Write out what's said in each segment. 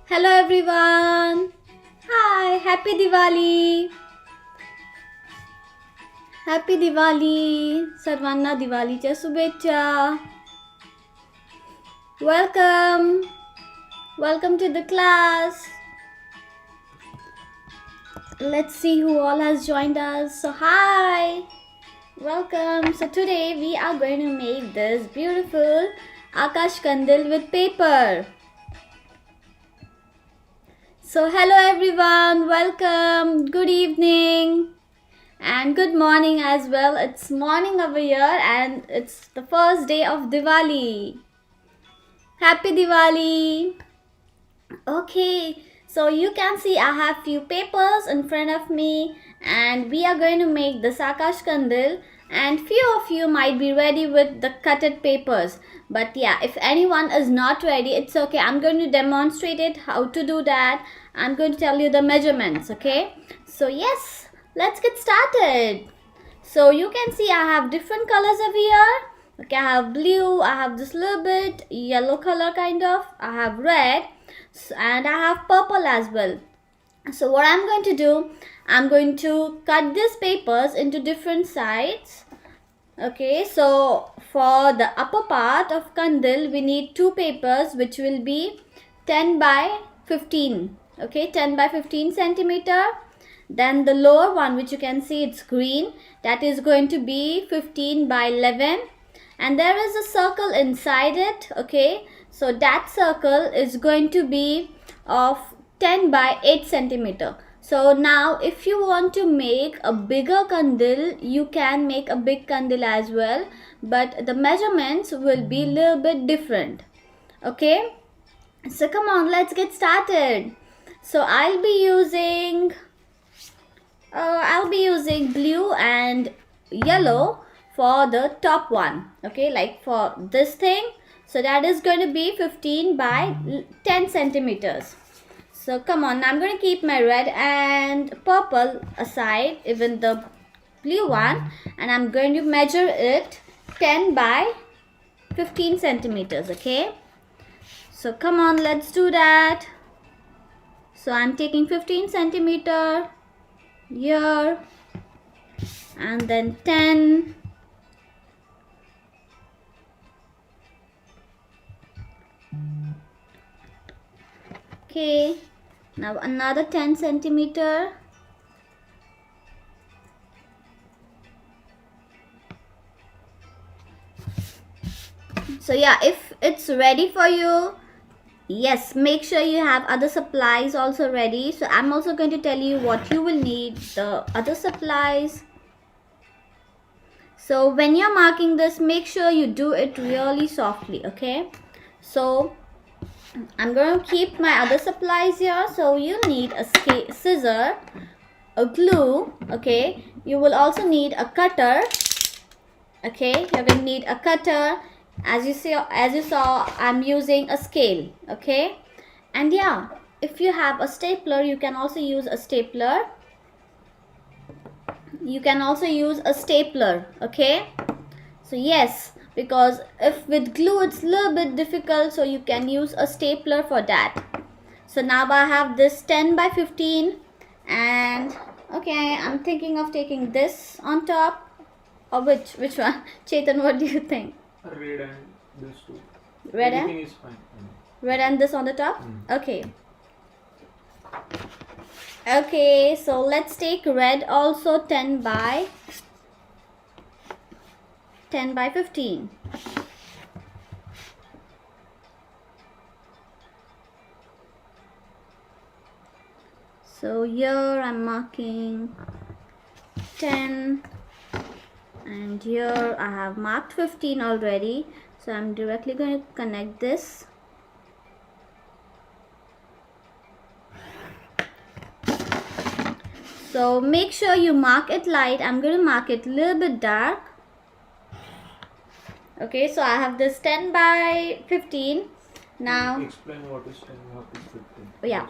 Hello everyone. Hi, happy Diwali. Happy Diwali. Sarvanna Diwaliच्या शुभेच्छा. Welcome. Welcome to the class. Let's see who all has joined us. So hi. Welcome. So today we are going to make this beautiful Akash Kandil with paper. So hello everyone. Welcome. Good evening. And good morning as well. It's morning over here and it's the first day of Diwali. Happy Diwali. Okay, so you can see I have few papers in front of me and we are going to make the Akash Kandil, and few of you might be ready with the cutted papers. But yeah, if anyone is not ready, it's okay. I'm going to demonstrate it how to do that. I'm going to tell you the measurements, okay? So yes, let's get started. So you can see I have different colors over here. Okay, I have blue, I have this little bit yellow color kind of, I have red, and I have purple as well. So what I'm going to do, I'm going to cut these papers into different sides. Okay, so for the upper part of Kandil, we need two papers which will be 10 by 15. Okay, 10 by 15 centimeter. Then the lower one, which you can see it's green, that is going to be 15 by 11. And there is a circle inside it. Okay, so that circle is going to be of 10 by 8 centimeter. So now if you want to make a bigger kandil, you can make a big kandil as well, but the measurements will be a little bit different. Okay, so come on, let's get started. So I'll be using blue and yellow for the top one. Okay, like for this thing, so that is going to be 15 by 10 centimeters. So come on, I'm going to keep my red and purple aside, even the blue one, and I'm going to measure it 10 by 15 centimeters. Okay, so come on, let's do that. So I'm taking 15 centimeter here, and then 10, okay, now another 10 centimeter, so yeah, if it's ready for you, yes, make sure you have other supplies also ready. So I'm also going to tell you what you will need, the other supplies. So when you're marking this, make sure you do it really softly. Okay, so I'm going to keep my other supplies here. So you need a scissor, a glue. Okay, you will also need a cutter. Okay, you're going to need a cutter. As you saw, I'm using a scale. Okay, and yeah, if you have a stapler, you can also use a stapler. Okay, so yes, because if with glue it's a little bit difficult, so you can use a stapler for that. So now I have this 10 by 15, and okay, I'm thinking of taking this on top, or which one? Chetan, what do you think? Red and this too. Red Everything and is fine. red and this on the top. Okay, okay, so let's take red also 10 by 15. So here I'm marking 10, and here I have marked 15 already, so I'm directly going to connect this. So make sure you mark it light. I'm going to mark it a little bit dark. Okay, so I have this 10 by 15. Now explain what is 10, what is 15. Yeah.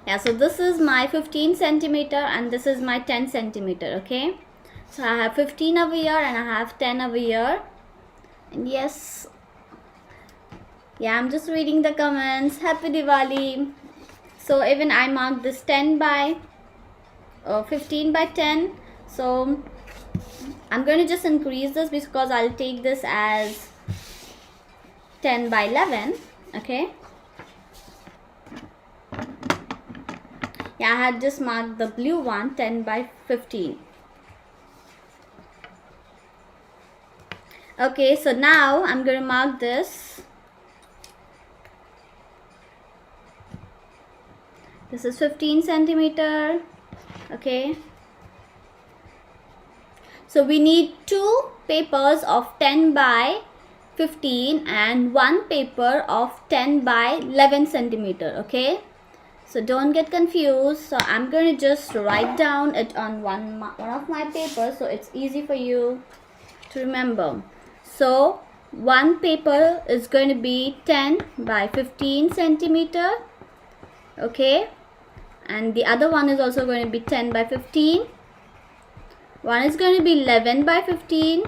Yeah, so this is my 15 centimeter and this is my 10 centimeter. Okay, so I have 15 over here and I have 10 over here. And yes, Yeah, I'm just reading the comments. Happy Diwali. So even I marked this 10 by 15 by 10. So I'm going to just increase this because I'll take this as 10 by 11. Okay. Yeah, I had just marked the blue one 10 by 15. Okay, so now I'm going to mark this. This is 15 centimeter. Okay. So we need 2 papers of 10 by 15 and 1 paper of 10 by 11 centimeter. Okay. So don't get confused. So I'm going to just write down it on one of my papers so it's easy for you to remember. So one paper is going to be 10 by 15 centimeter. Okay. And the other one is also going to be 10 by 15. One is going to be 11 by 15.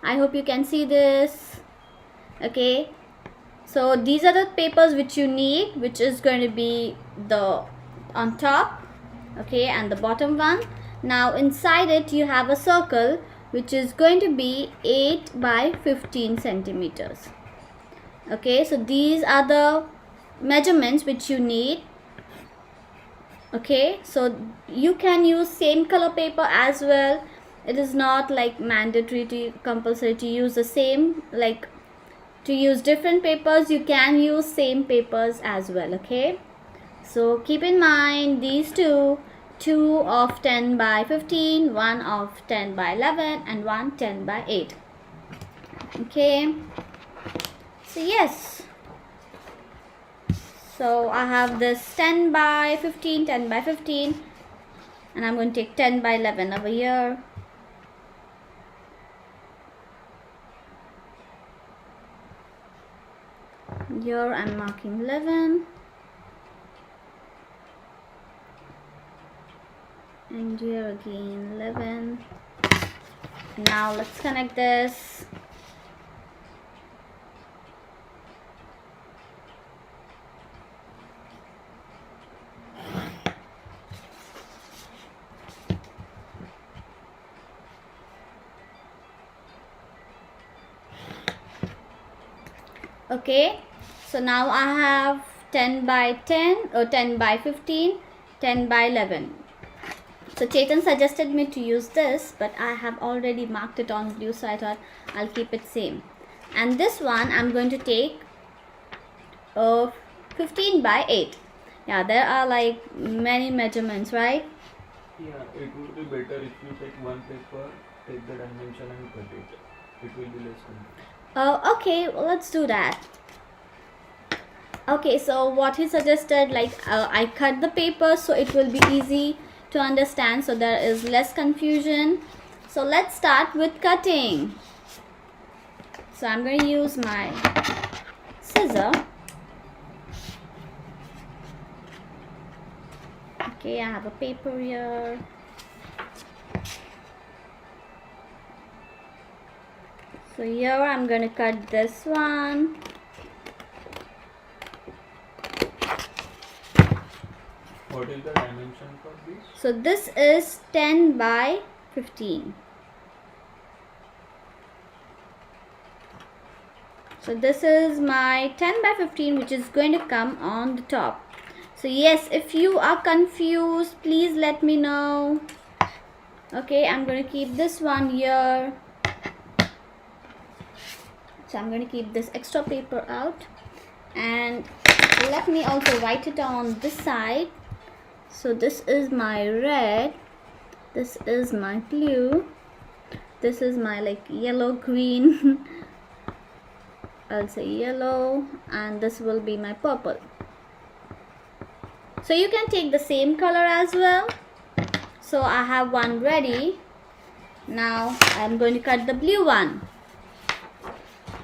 I hope you can see this. Okay. So these are the papers which you need, which is going to be the on top. Okay. And the bottom one. Now inside it you have a circle which is going to be 8 by 15 centimeters. Okay. So these are the measurements which you need. Okay, so you can use same color paper as well. It is not like mandatory to compulsory to use the same, like to use different papers. You can use same papers as well. Okay, so keep in mind these two of 10 by 15, one of 10 by 11 and one 10 by 8. Okay, so yes. So I have this 10 by 15, 10 by 15, and I'm going to take 10 by 11 over here. Here I'm marking 11. And here again 11. Now let's connect this. Okay, so now I have 10 by 10 or 10 by 15, 10 by 11. So Chetan suggested me to use this, but I have already marked it on blue, so I thought I'll keep it same. And this one I'm going to take 15 by 8. Yeah, there are like many measurements, right? Yeah, it would be better if you take one paper, take the dimension and cut it. It will be less confusing. Okay, well, let's do that. Okay, so what he suggested, like I cut the paper so it will be easy to understand, so there is less confusion. So let's start with cutting. So I'm going to use my scissor. Okay, I have a paper here. So here I'm going to cut this one. What is the dimension for this? So this is 10 by 15. So this is my 10 by 15, which is going to come on the top. So yes, if you are confused, please let me know. Okay, I'm going to keep this one here. So I'm going to keep this extra paper out, and let me also write it on this side. So this is my red, this is my blue, this is my like yellow green I'll say yellow, and this will be my purple. So you can take the same color as well. So I have one ready. Now I'm going to cut the blue one.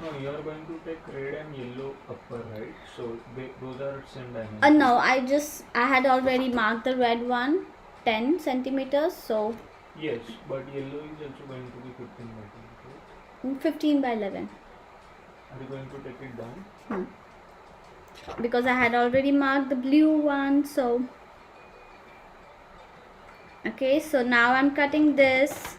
No, you are going to take red and yellow upper, right? So those are same dimension. No, I had already marked the red one 10 centimeters. So Yes, but yellow is also going to be 15 by 10, right? 15 by 11. Are you going to take it down? Because I had already marked the blue one. So okay, so now I'm cutting this.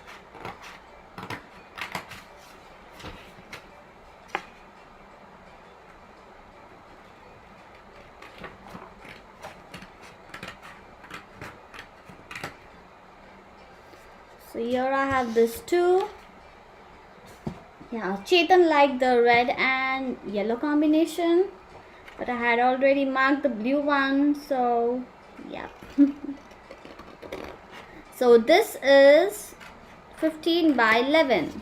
So here I have this too. Yeah, Chetan liked the red and yellow combination, but I had already marked the blue one, so yeah. So this is 15 by 11.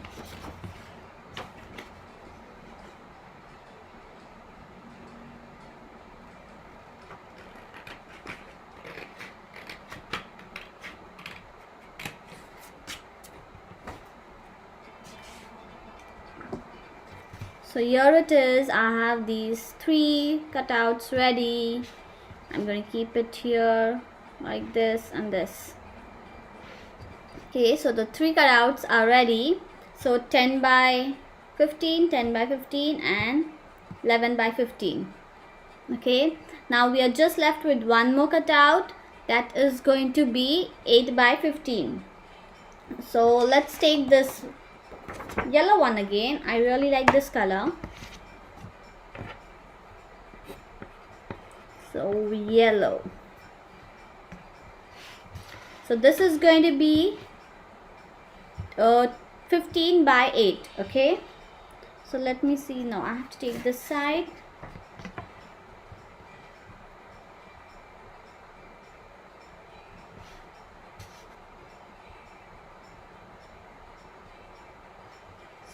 So here it is. I have these 3 cutouts ready. I'm going to keep it here like this and this. Okay, so the 3 cutouts are ready. So 10 by 15, 10 by 15 and 11 by 15. Okay, now we are just left with one more cutout, that is going to be 8 by 15. So let's take this yellow one again. I really like this color. So yellow. So this is going to be 15 by 8. Okay, so let me see. Now I have to take this side.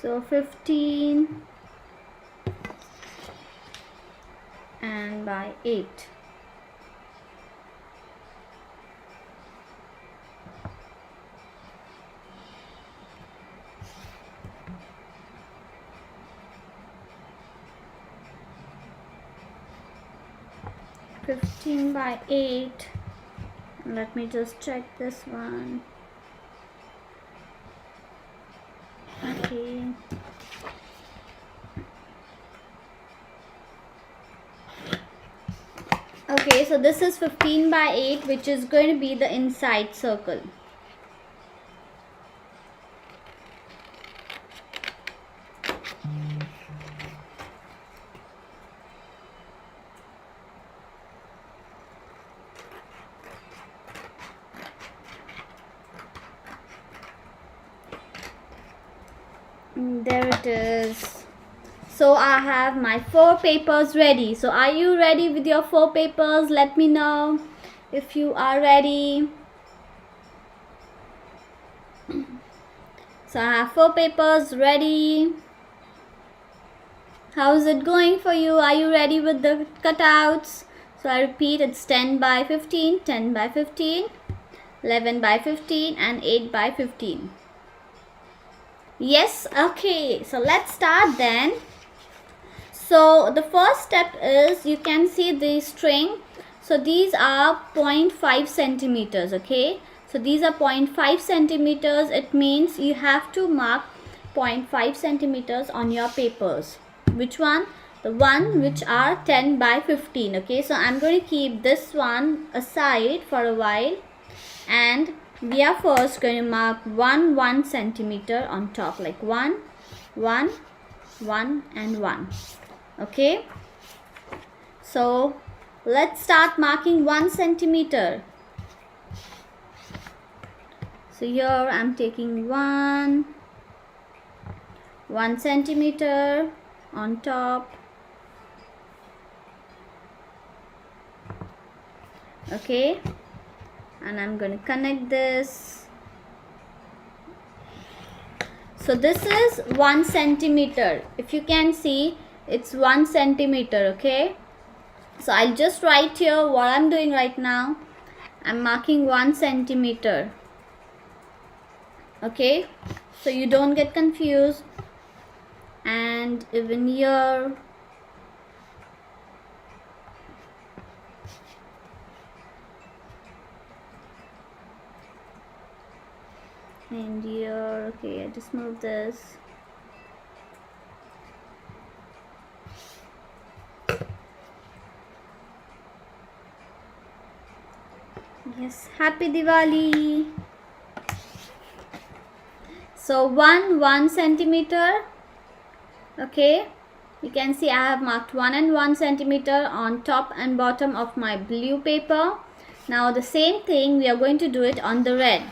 So 15 and by 8. By 8. Let me just check this one. Okay. Okay, so this is 15 by 8, which is going to be the inside circle. There it is. So I have my 4 papers ready. So are you ready with your 4 papers? Let me know if you are ready. So I have 4 papers ready. How is it going for you? Are you ready with the cutouts? So I repeat, it's 10 by 15, 10 by 15, 11 by 15 and 8 by 15. Yes, okay, so let's start then. So the first step is, you can see the string. So these are 0.5 centimeters. Okay, so these are 0.5 centimeters. It means you have to mark 0.5 centimeters on your papers. Which one? The one which are 10 by 15. Okay, so I'm going to keep this one aside for a while, and we are first going to mark 1 centimeter on top, like 1 1 1 and 1. Okay, so let's start marking 1 centimeter. So here I'm taking 1 centimeter on top. Okay, and I'm going to connect this. So this is 1 centimeter. If you can see, it's 1 centimeter. Okay, so I'll just write here what I'm doing right now. I'm marking 1 centimeter. Okay, so you don't get confused. And even here, and here. Okay, I just move this. Yes, happy Diwali. So 1 centimeter. Okay, you can see I have marked 1 and 1 centimeter on top and bottom of my blue paper. Now the same thing we are going to do it on the red.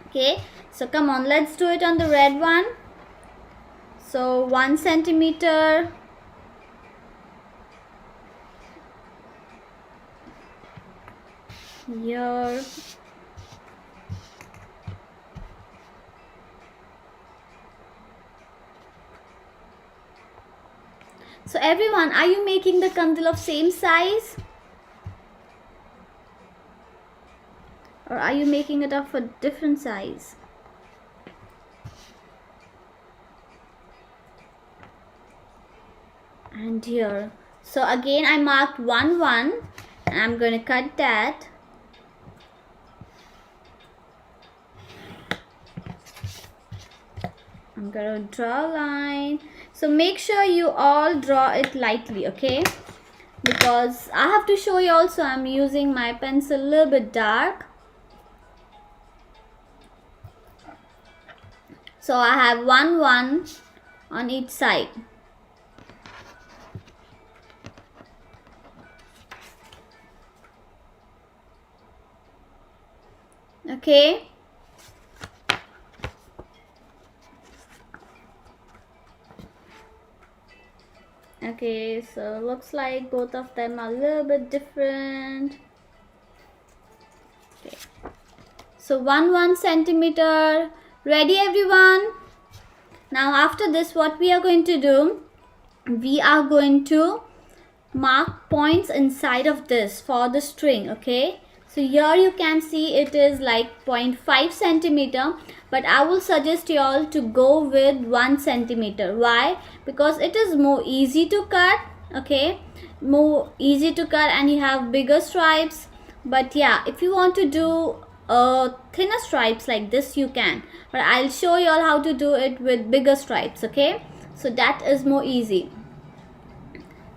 Okay, so come on, let's do it on the red one. So 1 centimeter. Here. So everyone, are you making the kandil of same size? Or are you making it of a different size? And here. So again I marked 1 1 and I'm going to cut that. I'm going to draw a line. So make sure you all draw it lightly, okay? Because I have to show you also I'm using my pencil a little bit dark. So I have 1 1 on each side. Okay. Okay, so looks like both of them are a little bit different. Okay. So 1 centimeter. Ready everyone? Now after this what we are going to do, we are going to mark points inside of this for the string. Okay, so here you can see it is like 0.5 centimeter, but I will suggest you all to go with 1 centimeter. Why? Because it is more easy to cut. Okay, more easy to cut and you have bigger stripes. But yeah, if you want to do thinner stripes like this you can, but I'll show you all how to do it with bigger stripes. Okay, so that is more easy.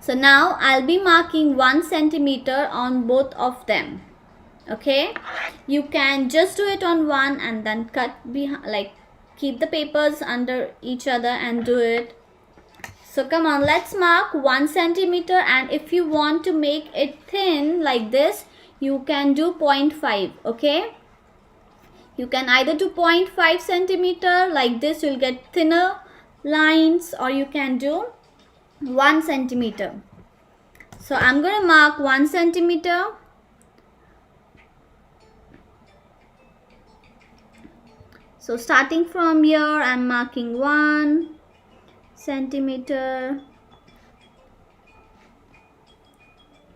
So now I'll be marking 1 centimeter on both of them. Okay, you can just do it on one and then cut behind, like keep the papers under each other and do it. So come on, let's mark 1 centimeter, and if you want to make it thin like this, you can do 0.5. Okay, you can either do 0.5 centimeter like this, you'll get thinner lines, or you can do 1 centimeter. So I'm going to mark 1 centimeter. So starting from here, I'm marking 1 centimeter.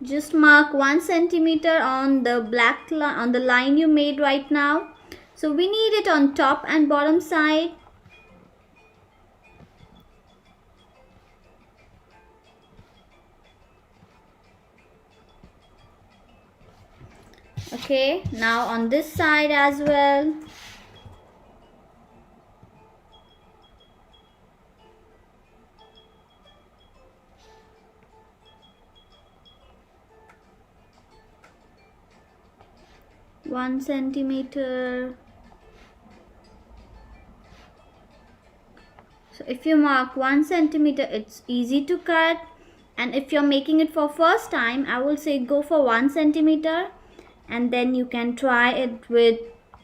Just mark 1 centimeter on the black line, on the line you made right now. So we need it on top and bottom side. Okay, now on this side as well. One centimeter. So if you mark 1 centimeter, it's easy to cut. And if you're making it for first time, I will say go for 1 centimeter. And then you can try it with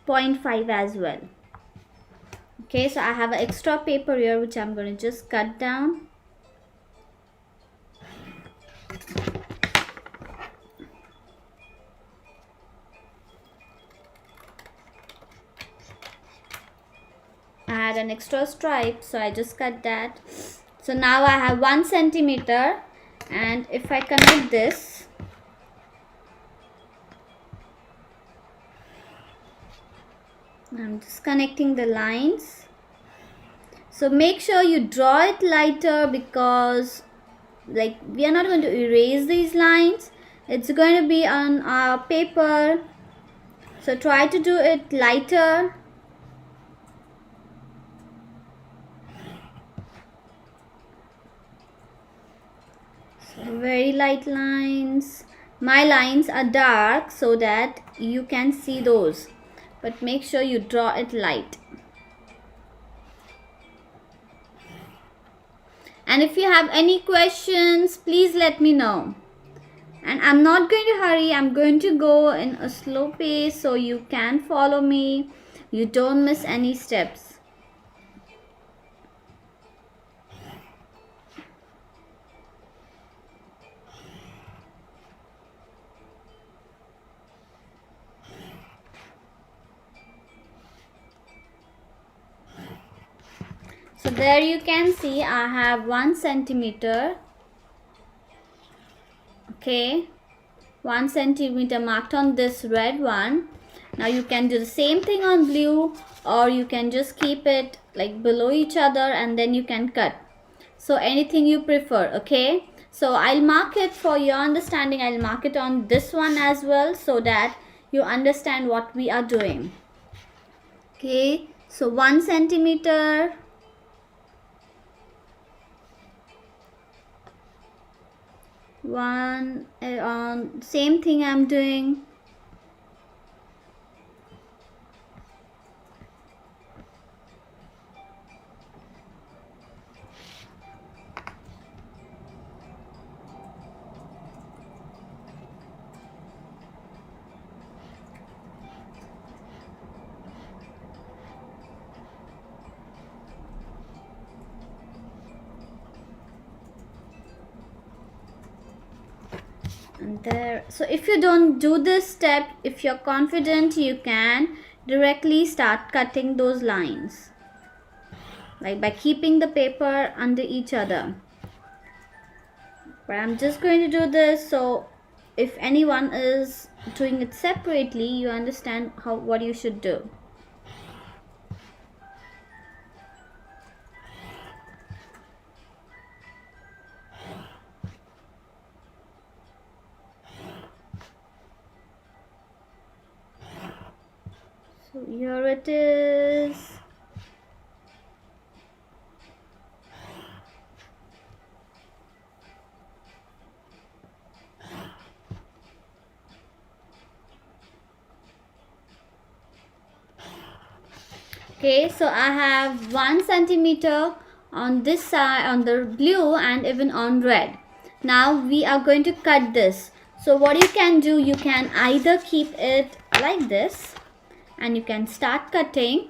0.5 as well. Okay, so I have an extra paper here which I'm going to just cut down. I had an extra stripe, so I just cut that. So now I have 1 centimeter, and if I connect this, I'm just connecting the lines. So make sure you draw it lighter, because like we are not going to erase these lines. It's going to be on our paper. So try to do it lighter. So very light lines. My lines are dark so that you can see those, but make sure you draw it light. And if you have any questions, please let me know. And I'm not going to hurry, I'm going to go in a slow pace so you can follow me, you don't miss any steps. So there you can see I have 1 centimeter. Okay, 1 centimeter marked on this red one. Now you can do the same thing on blue, or you can just keep it like below each other and then you can cut. So anything you prefer. Okay, so I'll mark it for your understanding. I'll mark it on this one as well so that you understand what we are doing. Okay, so 1 centimeter. One same thing I'm doing. And there, so if you don't do this step, if you're confident, you can directly start cutting those lines, like by keeping the paper under each other. But I'm just going to do this so if anyone is doing it separately, you understand what you should do. So here it is. Okay, so I have 1 centimeter on this side, on the blue, and even on red. Now we are going to cut this. So what you can do, you can either keep it like this and you can start cutting,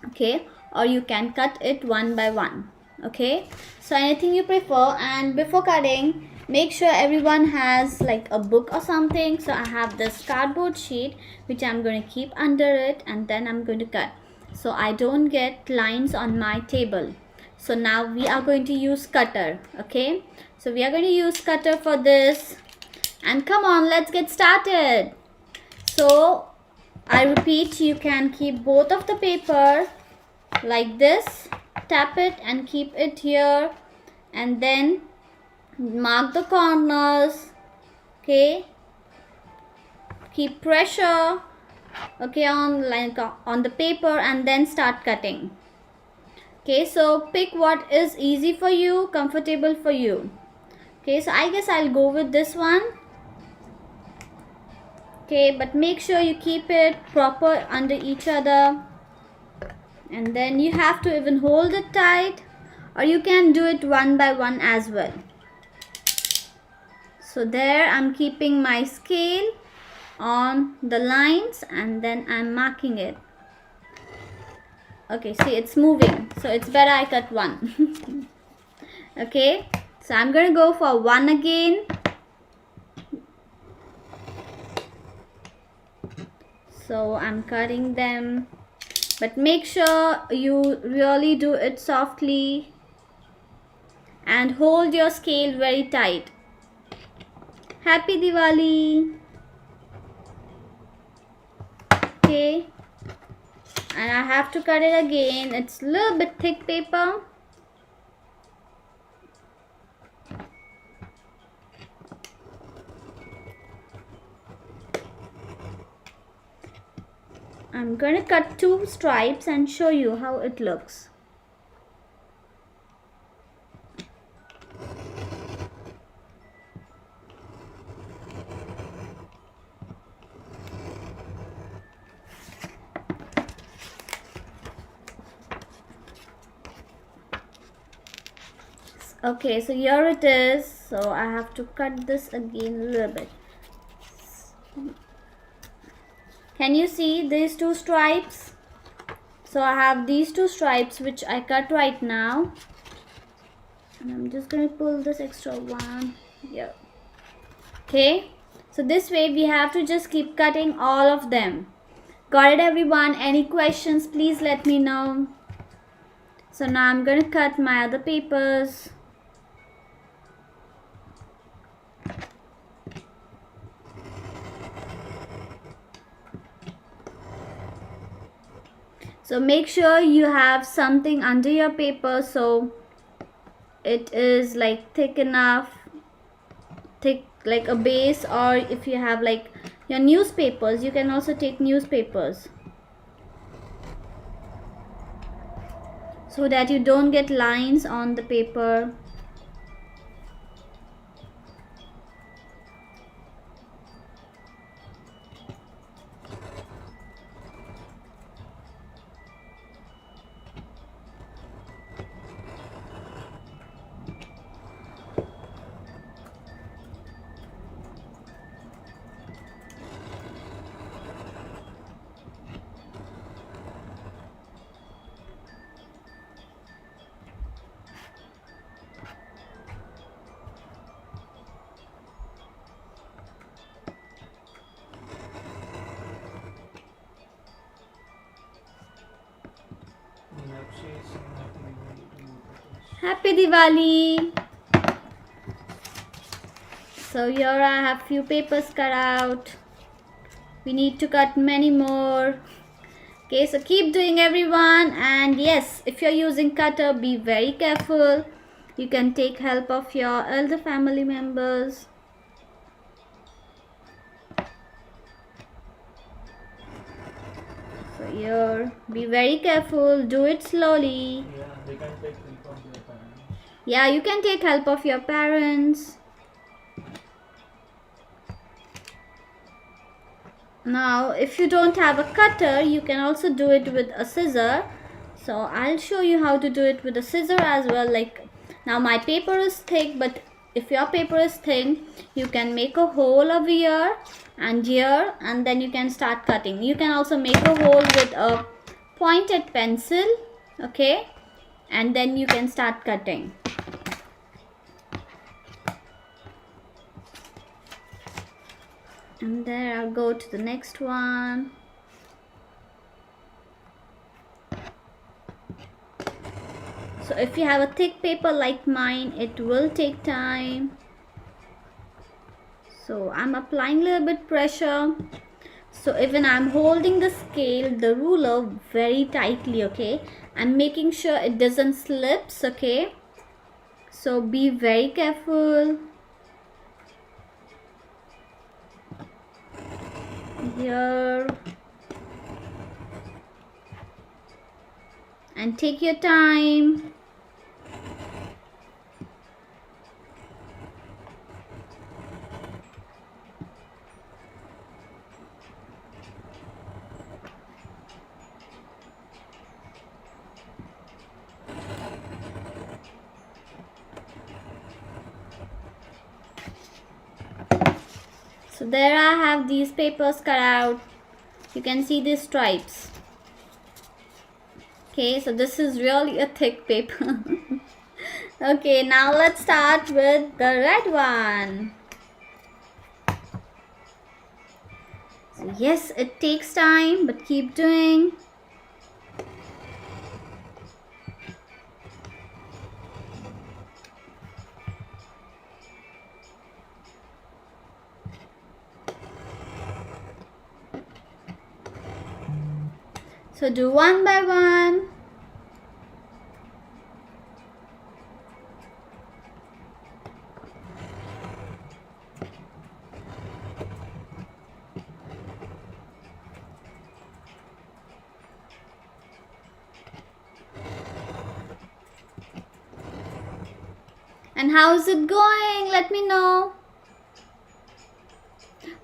okay, or you can cut it one by one. Okay, so anything you prefer. And before cutting, make sure everyone has like a book or something. So I have this cardboard sheet which I'm going to keep under it, and then I'm going to cut so I don't get lines on my table. So now we are going to use cutter. Okay, so we are going to use cutter for this, and come on, let's get started. So I repeat, you can keep both of the paper like this, tap it and keep it here, and then mark the corners. Okay, keep pressure, okay, on like on the paper, and then start cutting. Okay, so pick what is easy for you, comfortable for you. Okay, so I guess I'll go with this one. Okay, but make sure you keep it proper under each other, and then you have to even hold it tight, or you can do it one by one as well. So there I'm keeping my scale on the lines, and then I'm marking it. Okay, see, it's moving, so it's better I cut one. Okay, so I'm gonna go for one again. So I'm cutting them, but make sure you really do it softly and hold your scale very tight. Happy Diwali. Okay, and I have to cut it again. It's a little bit thick paper. I'm going to cut 2 stripes and show you how it looks. Okay, so here it is. So I have to cut this again a little bit. Can you see these two stripes? So I have these two stripes which I cut right now. And I'm just going to pull this extra one here. Okay, so this way we have to just keep cutting all of them. Got it, everyone? Any questions, please let me know. So now I'm going to cut my other papers. So make sure you have something under your paper so it is like thick enough, thick like a base, or if you have like your newspapers, you can also take newspapers so that you don't get lines on the paper. Happy Diwali! So here I have few papers cut out. We need to cut many more. Okay, so keep doing, everyone. And yes, if you're using cutter, be very careful. You can take help of your elder family members. So here, be very careful. Do it slowly. Yeah, they can take help of their parents. Yeah, you can take help of your parents. Now, if you don't have a cutter, you can also do it with a scissor. So I'll show you how to do it with a scissor as well. Like, now my paper is thick, but if your paper is thin, you can make a hole over here and here, and then you can start cutting. You can also make a hole with a pointed pencil, okay, and then you can start cutting. And there, I'll go to the next one. So if you have a thick paper like mine, it will take time. So I'm applying a little bit pressure. So even I'm holding the scale, the ruler very tightly, okay? I'm making sure it doesn't slips, okay? So be very careful. Here. And take your time. So there I have these papers cut out. You can see these stripes. Okay, so this is really a thick paper. Okay, now let's start with the red one. So yes, it takes time, but keep doing. So do one by one. And how's it going? Let me know.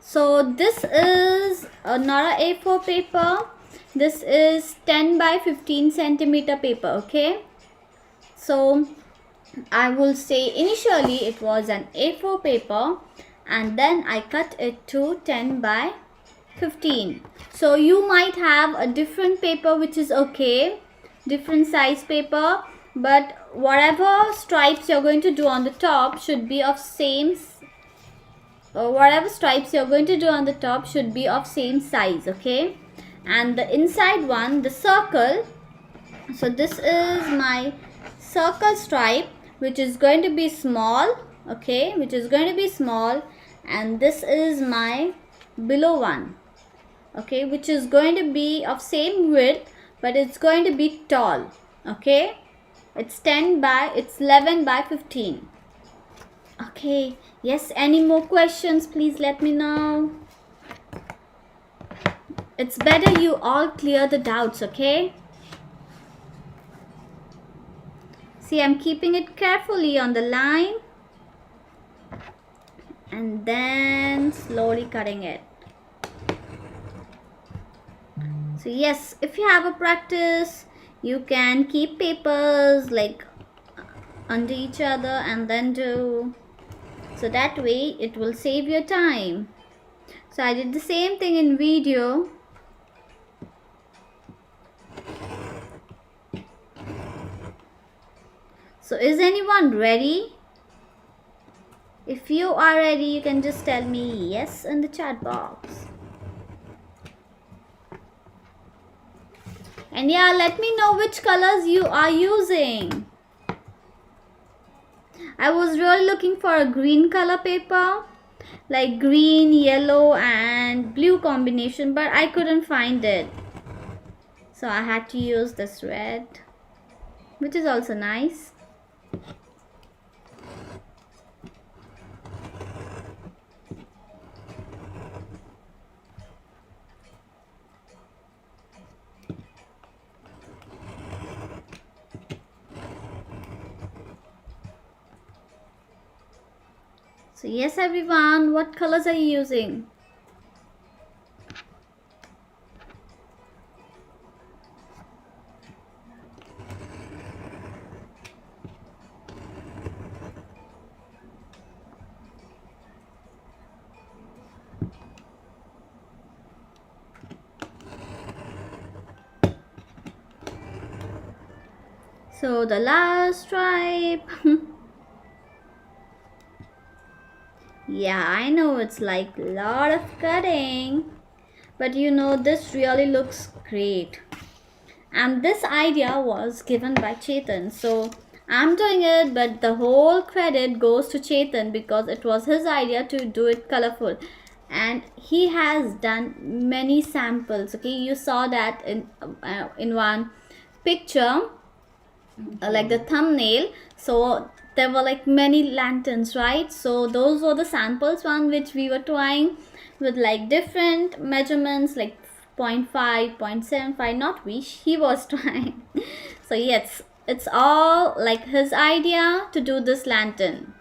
So this is not a A4 paper. This is 10 by 15 centimeter paper, okay? So I will say initially it was an A4 paper, and then I cut it to 10 by 15. So you might have a different paper which is okay, different size paper, but whatever stripes you're going to do on the top should be of same whatever stripes you're going to do on the top should be of same size, okay? And the inside one, the circle, so this is my circle stripe, which is going to be small, okay, which is going to be small, and this is my below one, okay, which is going to be of same width, but it's going to be tall, okay. It's 11 by 15. Okay, yes, any more questions, please let me know. It's better you all clear the doubts, okay? See, I'm keeping it carefully on the line and then slowly cutting it. So yes, if you have a practice, you can keep papers like under each other and then do. So that way it will save your time. So I did the same thing in video. So is anyone ready? If you are ready, you can just tell me yes in the chat box. And yeah, let me know which colors you are using. I was really looking for a green color paper, like green, yellow and blue combination, but I couldn't find it. So I had to use this red, which is also nice. So yes everyone, what colors are you using? So the last stripe. Yeah, I know it's like a lot of cutting, but you know, this really looks great. And this idea was given by Chetan. So I'm doing it, but the whole credit goes to Chetan because it was his idea to do it colorful. And he has done many samples. Okay, you saw that in one picture, like the thumbnail. So there were like many lanterns, right? So those were the samples one which we were trying with like different measurements, like 0.5, 0.75, not we, he was trying. So yes, it's all like his idea to do this lantern.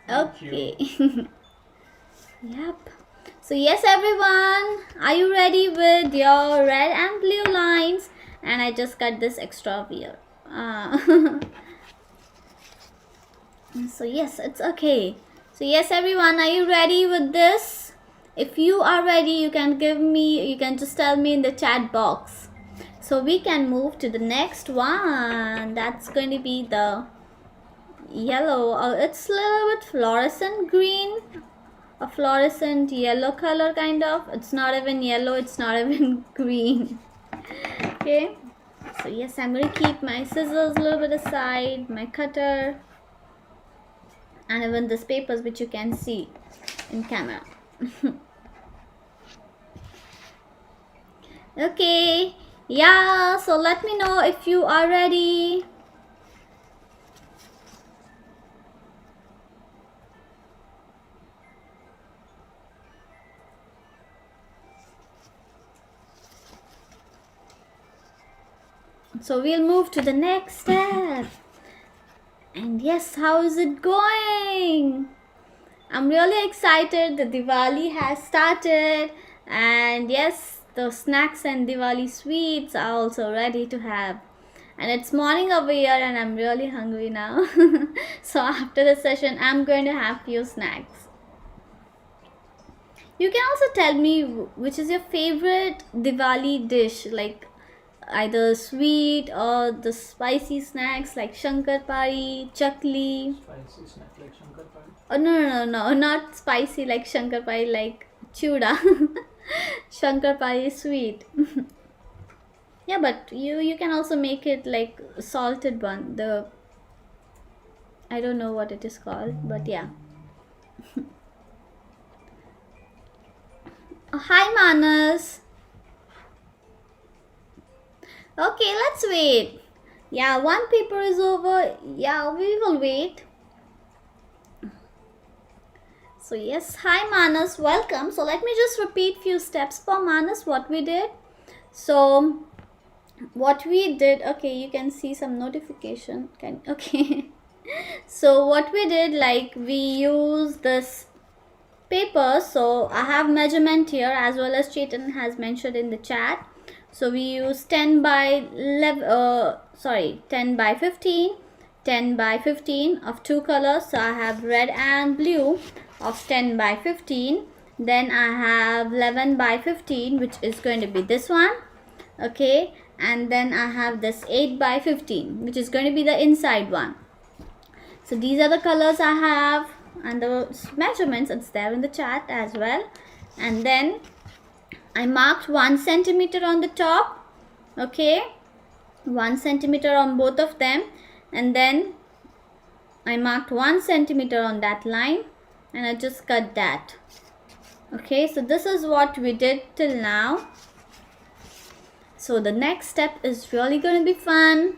Okay. Yep. So yes everyone, are you ready with your red and blue lines? And I just cut this extra here. So yes, it's okay. So yes everyone, are you ready with this? If you are ready, you can just tell me in the chat box. So we can move to the next one. That's going to be the yellow. It's a little bit fluorescent green, a fluorescent yellow color kind of. It's not even yellow, it's not even green. Okay, so yes, I'm going to keep my scissors a little bit aside, my cutter, and even these papers which you can see in camera. Okay, yeah, so let me know if you are ready. So we'll move to the next step. And yes, how is it going? I'm really excited. The Diwali has started, and yes, the snacks and Diwali sweets are also ready to have. And it's morning over here and I'm really hungry now. So after the session, I'm going to have few snacks. You can also tell me which is your favorite Diwali dish, like either sweet or the spicy snacks like Shankarpari, Chakli. Spicy snack like Shankarpari. Oh no, not spicy like Shankarpari, like chuda. Shankarpari is sweet. Yeah, but you can also make it like salted one. I don't know what it is called, but yeah. Hi Manas. Okay, let's wait. Yeah, one paper is over. Yeah, we will wait. So yes, hi Manas, welcome. So let me just repeat few steps for Manas what we did. So what we did, okay, you can see some notification. Okay. So what we did, like we used this paper. So I have measurement here as well as Chetan has mentioned in the chat. So we use 10 by 15, 10 by 15 of two colors. So I have red and blue of 10 by 15. Then I have 11 by 15, which is going to be this one. Okay, and then I have this 8 by 15, which is going to be the inside one. So these are the colors I have, and the measurements, it's there in the chat as well. And then I marked 1 centimeter on the top. Okay, 1 centimeter on both of them, and then I marked 1 centimeter on that line and I just cut that. Okay, so this is what we did till now. So the next step is really going to be fun.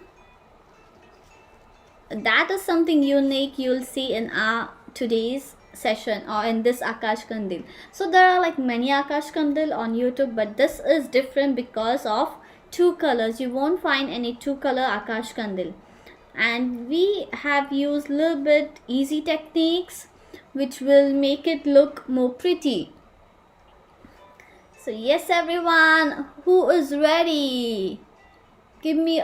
That is something unique you'll see in our today's session or in this Akash Kandil. So there are like many Akash Kandil on YouTube, but this is different because of two colors. You won't find any two color Akash Kandil. And we have used little bit easy techniques which will make it look more pretty. So yes everyone, who is ready? Give me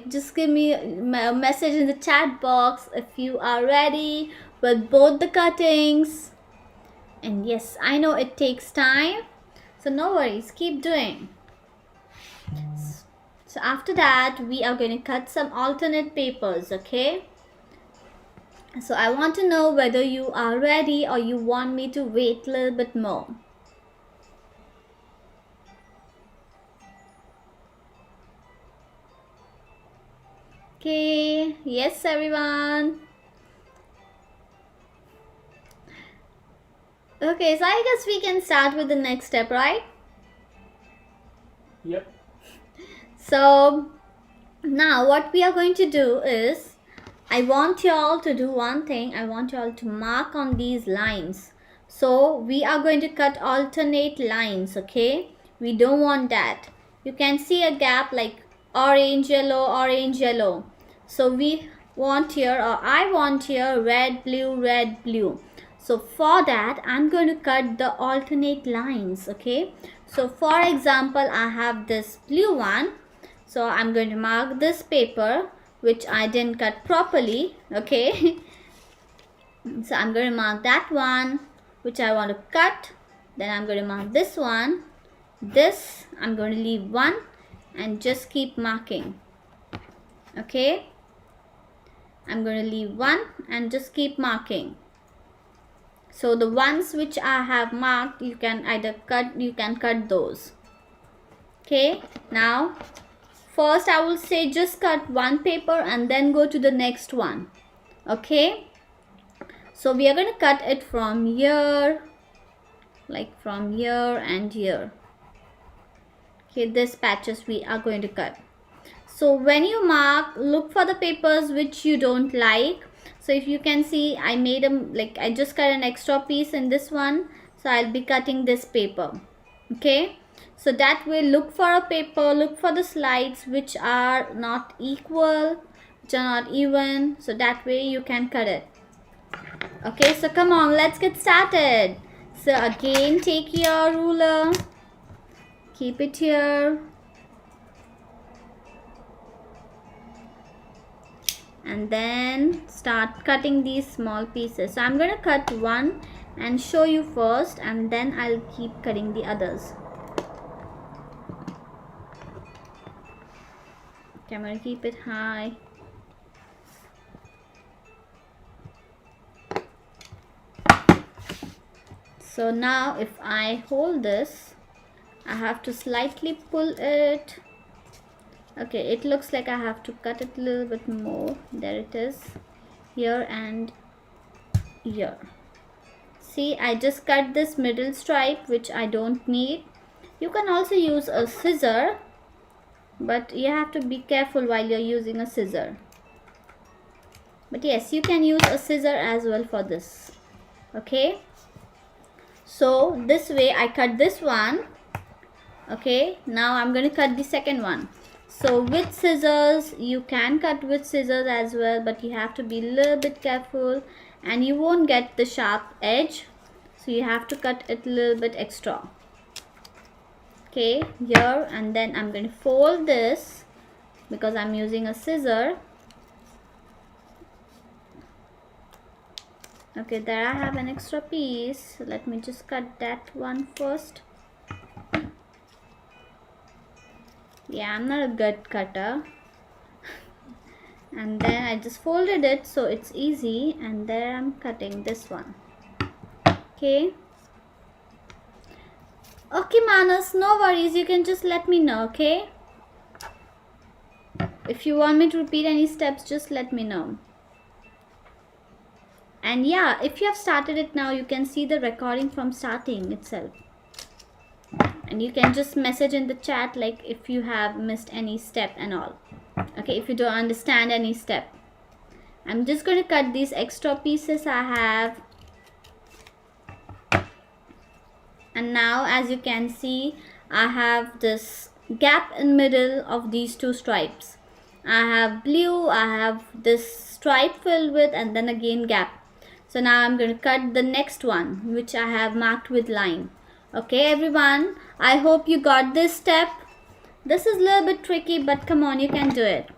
just give me a message in the chat box if you are ready with both the cuttings. And yes, I know it takes time, so no worries, keep doing. So after that, we are going to cut some alternate papers, okay? So I want to know whether you are ready or you want me to wait a little bit more. Okay, yes everyone. Okay, so I guess we can start with the next step, right? Yep. So now what we are going to do is, I want you all to do one thing. I want you all to mark on these lines. So we are going to cut alternate lines, okay? We don't want that. You can see a gap like orange, yellow. So we want here, or I want here, red, blue. So for that, I'm going to cut the alternate lines, okay? So for example, I have this blue one. So I'm going to mark this paper, which I didn't cut properly, okay? So I'm going to mark that one, which I want to cut. Then I'm going to mark this one. This, I'm going to leave one and just keep marking, okay? I'm going to leave one and just keep marking. So the ones which I have marked, you can either cut, you can cut those. Okay, now first I will say just cut one paper and then go to the next one. Okay, so we are going to cut it from here, like from here and here. Okay, this patches we are going to cut. So when you mark, look for the papers which you don't like. So if you can see, I made them, like I just cut an extra piece in this one. So I'll be cutting this paper. Okay. So that way, look for a paper, look for the slides which are not equal, which are not even. So that way you can cut it. Okay. So come on, let's get started. So again, take your ruler. Keep it here. and then start cutting these small pieces. So I'm going to cut one and show you first, and then I'll keep cutting the others. Okay, I'm going to keep it high. So now if I hold this, I have to slightly pull it. Okay, it looks like I have to cut it a little bit more. There it is, here and here. See, I just cut this middle stripe, which I don't need. You can also use a scissor, but you have to be careful while you're using a scissor. But yes, you can use a scissor as well for this. Okay, so this way I cut this one. Okay, now I'm going to cut the second one. So with scissors, you can cut with scissors as well, but you have to be a little bit careful and you won't get the sharp edge. So you have to cut it a little bit extra. Okay, here, and then I'm going to fold this because I'm using a scissor. Okay, there I have an extra piece. So let me just cut that one first. Yeah, I'm not a good cutter. And then I just folded it so it's easy, and there I'm cutting this one. Okay. Okay, Manas, no worries, you can just let me know, okay? If you want me to repeat any steps, just let me know. And yeah, if you have started it now, you can see the recording from starting itself. And you can just message in the chat like if you have missed any step and all. Okay, if you don't understand any step. I'm just going to cut these extra pieces I have. And now as you can see, I have this gap in middle of these two stripes. I have blue, I have this stripe filled with, and then again gap. So now I'm going to cut the next one, which I have marked with line. Okay everyone, I hope you got this step. This is a little bit tricky, but come on, you can do it.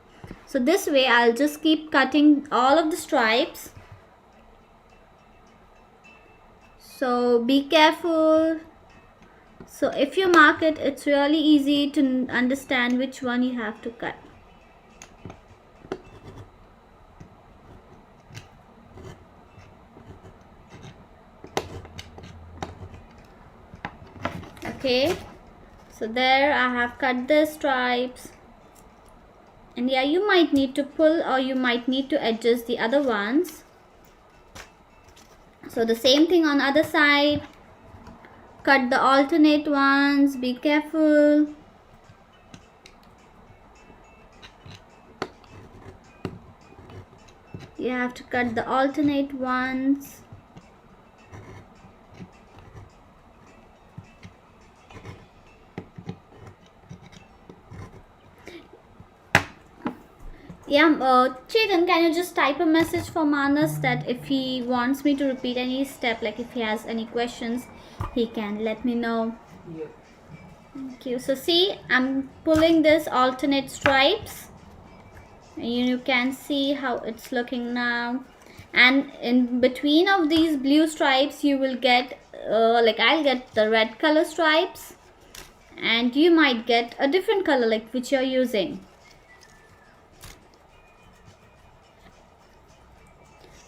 So this way I'll just keep cutting all of the stripes. So be careful. So if you mark it, it's really easy to understand which one you have to cut. Okay, so there I have cut the stripes. And yeah, you might need to pull or you might need to adjust the other ones. So the same thing on other side. Cut the alternate ones, be careful. You have to cut the alternate ones. Yeah, Chetan, can you just type a message for Manas that if he wants me to repeat any step, like if he has any questions, he can let me know. Yeah. Thank you. So see, I'm pulling this alternate stripes. You can see how it's looking now. And in between of these blue stripes, you will get, like I'll get the red color stripes. And you might get a different color like which you're using.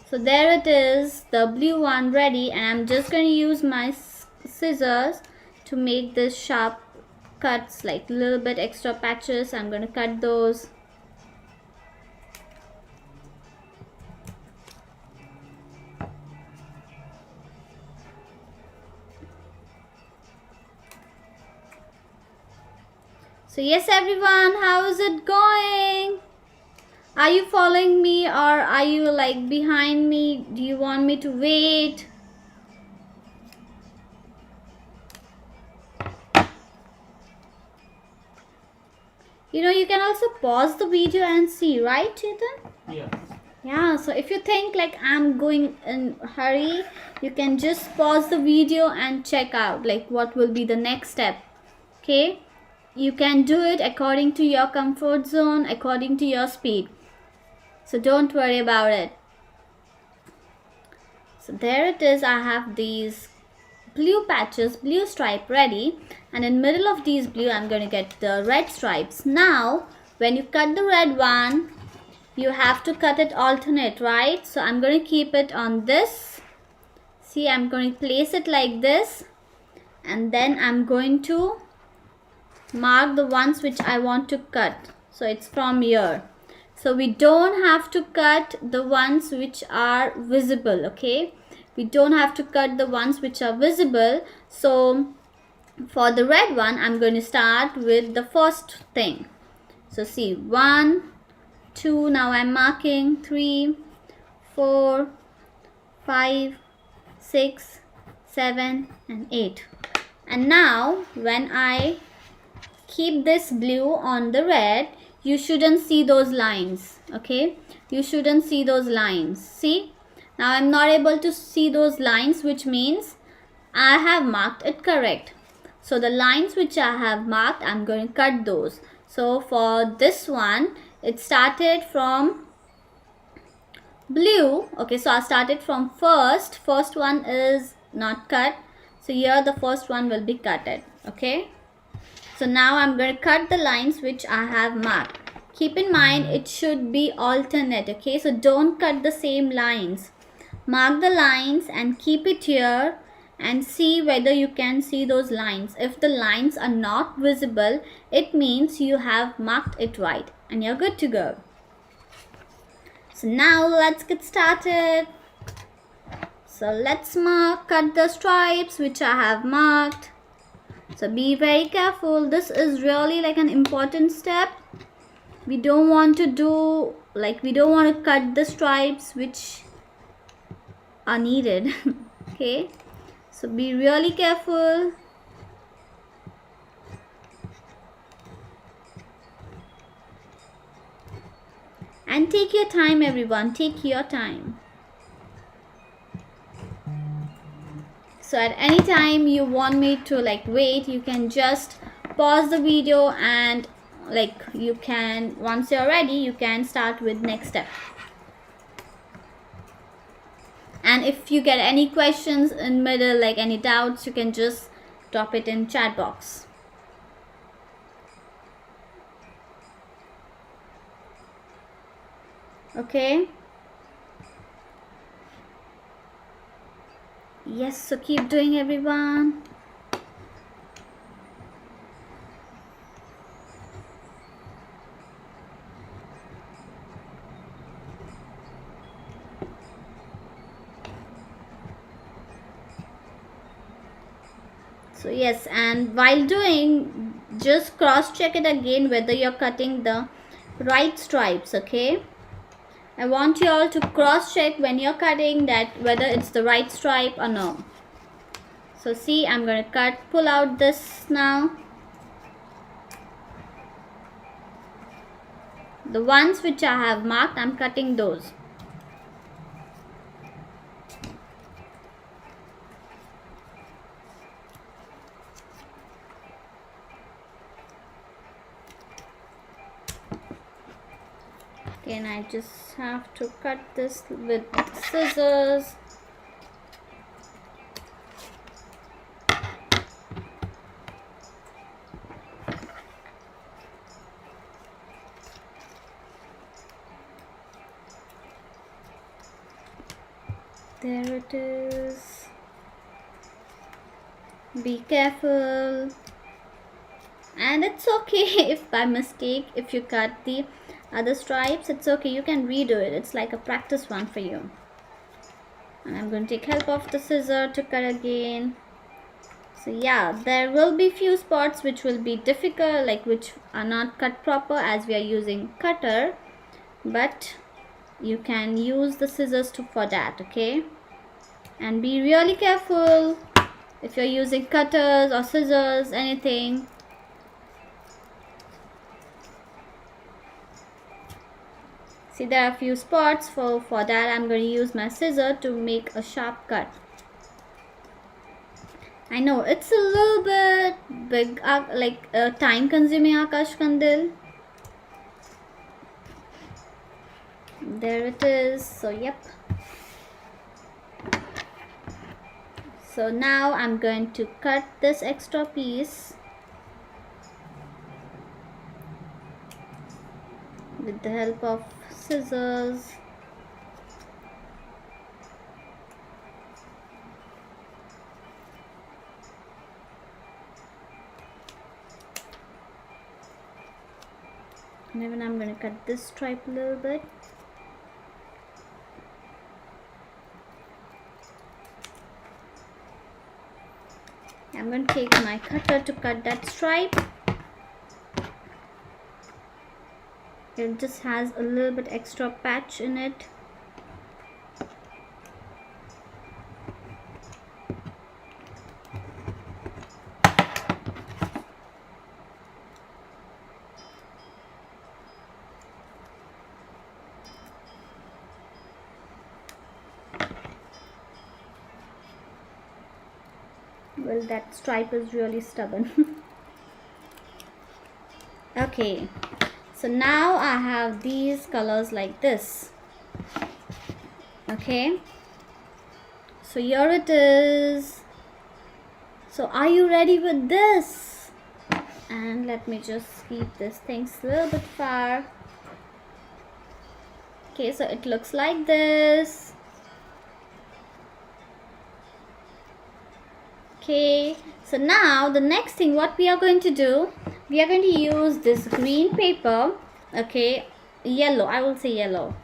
So there it is, the blue one ready, and I'm just going to use my scissors to make this sharp cuts, like little bit extra patches. I'm going to cut those. So yes everyone, how is it going? Are you following me or are you like behind me? Do you want me to wait? You know, you can also pause the video and see, right Chetan? Yeah. Yeah, so if you think like I'm going in a hurry, you can just pause the video and check out like what will be the next step. Okay? You can do it according to your comfort zone, according to your speed. so don't worry about it. So there it is. I have these blue patches, blue stripe ready, and in middle of these blue I'm going to get the red stripes. Now when you cut the red one, you have to cut it alternate, right? So I'm going to keep it on this. See, I'm going to place it like this, and then I'm going to mark the ones which I want to cut. So it's from here. So we don't have to cut the ones which are visible, okay? We don't have to cut the ones which are visible. So for the red one, I'm going to start with the first thing. So see, 1, 2, now I'm marking 3, 4, 5, 6, 7 and 8. And now when I keep this blue on the red, you shouldn't see those lines, okay? You shouldn't see those lines. See, now I'm not able to see those lines, which means I have marked it correct. So the lines which I have marked, I'm going to cut those. So for this one, it started from blue. Okay, so I started from first one is not cut, so here the first one will be cutted. Okay, so now I'm going to cut the lines which I have marked. Keep in mind it should be alternate. Okay, so don't cut the same lines. Mark the lines and keep it here and see whether you can see those lines. If the lines are not visible, it means you have marked it right and you're good to go. So now let's get started. So let's cut the stripes which I have marked. So be very careful. This is really like an important step. We don't want to cut the stripes which are needed. Okay, so be really careful. And take your time, everyone. Take your time. So at any time you want me to wait, you can just pause the video and you can, once you're ready, you can start with next step. And if you get any questions in middle, any doubts, you can just drop it in chat box. Okay. Yes, so keep doing, everyone. So yes, and while doing, just cross check it again whether you're cutting the right stripes. Okay, I want you all to cross check when you're cutting that whether it's the right stripe or no. So see, I'm going to pull out this now. The ones which I have marked, I'm cutting those. Okay, and I just have to cut this with scissors. There it is. Be careful. And it's okay if by mistake, if you cut the other stripes, it's okay. You can redo it. It's like a practice one for you. And I'm going to take help of the scissor to cut again. So yeah, there will be few spots which will be difficult, which are not cut proper as we are using cutter. But you can use the scissors for that. Okay, and be really careful if you're using cutters or scissors, anything. See, there are a few spots. For that I'm going to use my scissor to make a sharp cut. I know it's a little bit big, time consuming, Akash Kandil. There it is. So yep. So now I'm going to cut this extra piece with the help of scissors. And even I'm going to cut this stripe a little bit. I'm going to take my cutter to cut that stripe. It just has a little bit extra patch in it. Well, that stripe is really stubborn. Okay, so now I have these colors like this. Okay, so here it is. So are you ready with this? And let me just keep this things a little bit far. Okay, so it looks like this. Okay, so now the next thing what we are going to do, we are going to use this green paper. Okay, yellow, I will say yellow,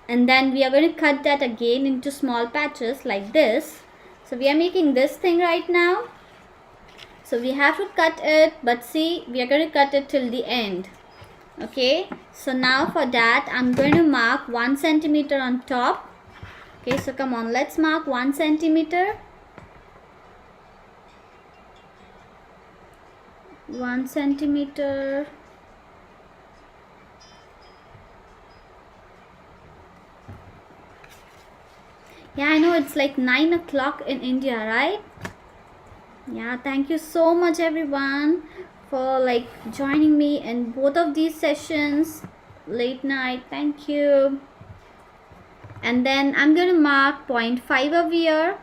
and then we are going to cut that again into small patches like this. So we are making this thing right now. So we have to cut it, but see, we are going to cut it till the end. Okay, so now for that I'm going to mark 1 centimeter on top. Okay, so come on, let's mark 1 centimeter. 1 centimeter. Yeah, I know it's like 9 o'clock in India, right? Yeah, thank you so much everyone for like joining me in both of these sessions late night. Thank you. And then I'm going to mark 0.5 over here.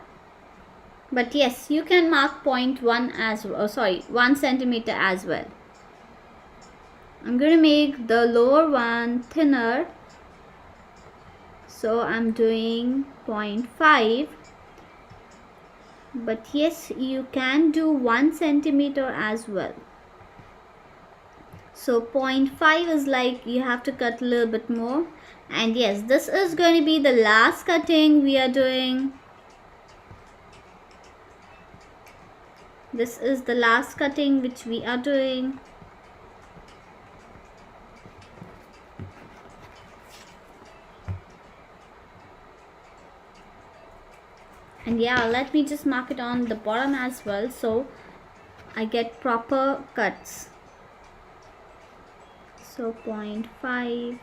But yes, you can mark 0.1 as well. Oh, sorry, 1 centimeter as well. I'm going to make the lower one thinner. So I'm doing 0.5. But yes, you can do 1 centimeter as well. So 0.5 is like you have to cut a little bit more. And yes, this is going to be the last cutting we are doing. This is the last cutting which we are doing. And yeah, let me just mark it on the bottom as well so I get proper cuts. So 0.5.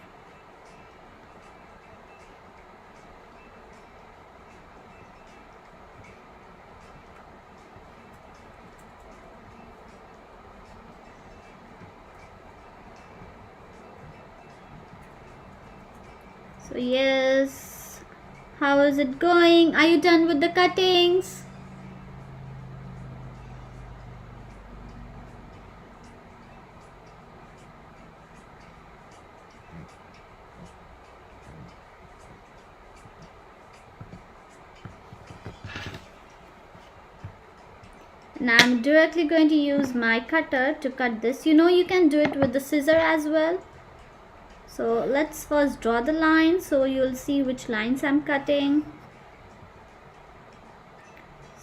So yes, how is it going? Are you done with the cuttings? Now I'm directly going to use my cutter to cut this. You know, you can do it with the scissor as well. So let's first draw the line so you'll see which lines I'm cutting.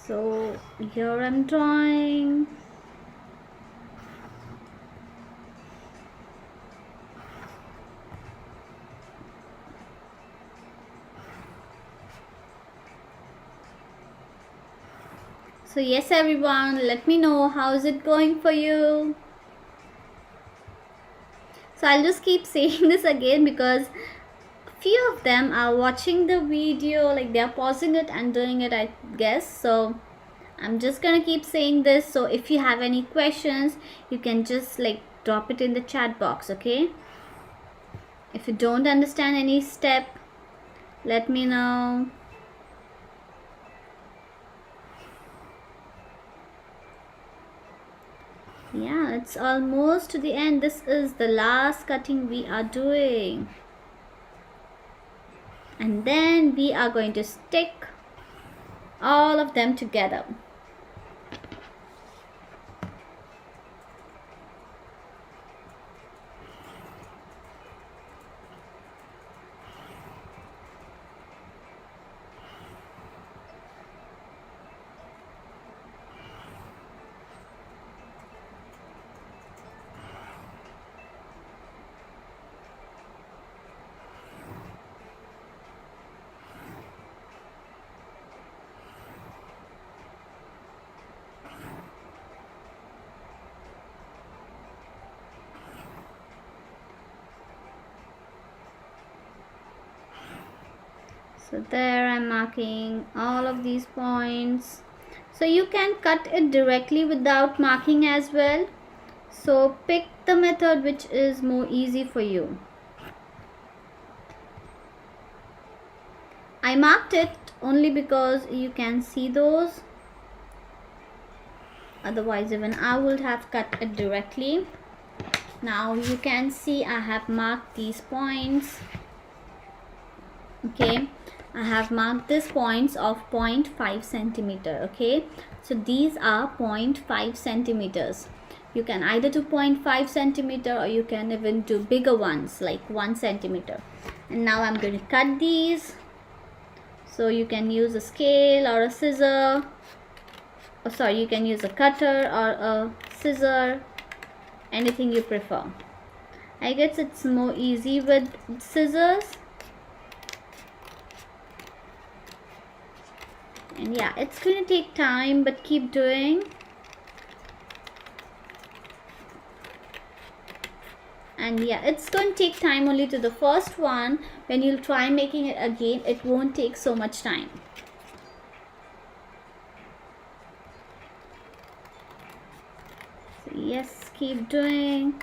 So here I'm drawing. So yes everyone, let me know how is it going for you. So I'll just keep saying this again because few of them are watching the video, like they are pausing it and doing it, I guess. So I'm just gonna keep saying this. So if you have any questions, you can just like drop it in the chat box, okay? If you don't understand any step, let me know. Yeah, it's almost to the end. This is the last cutting we are doing. And then we are going to stick all of them together. So there I'm marking all of these points. So you can cut it directly without marking as well. So pick the method which is more easy for you. I marked it only because you can see those. Otherwise even I would have cut it directly. Now you can see I have marked these points. Okay, I have marked these points of 0.5 centimeter. Okay, so these are 0.5 centimeters. You can either do 0.5 centimeter or you can even do bigger ones like 1 centimeter. And now I'm going to cut these. So you can use a scale or a scissor. Oh, sorry, you can use a cutter or a scissor, anything you prefer. I guess it's more easy with scissors. And yeah, it's going to take time, but keep doing. And yeah, it's going to take time only to the first one. When you'll try making it again, it won't take so much time. So yes, keep doing.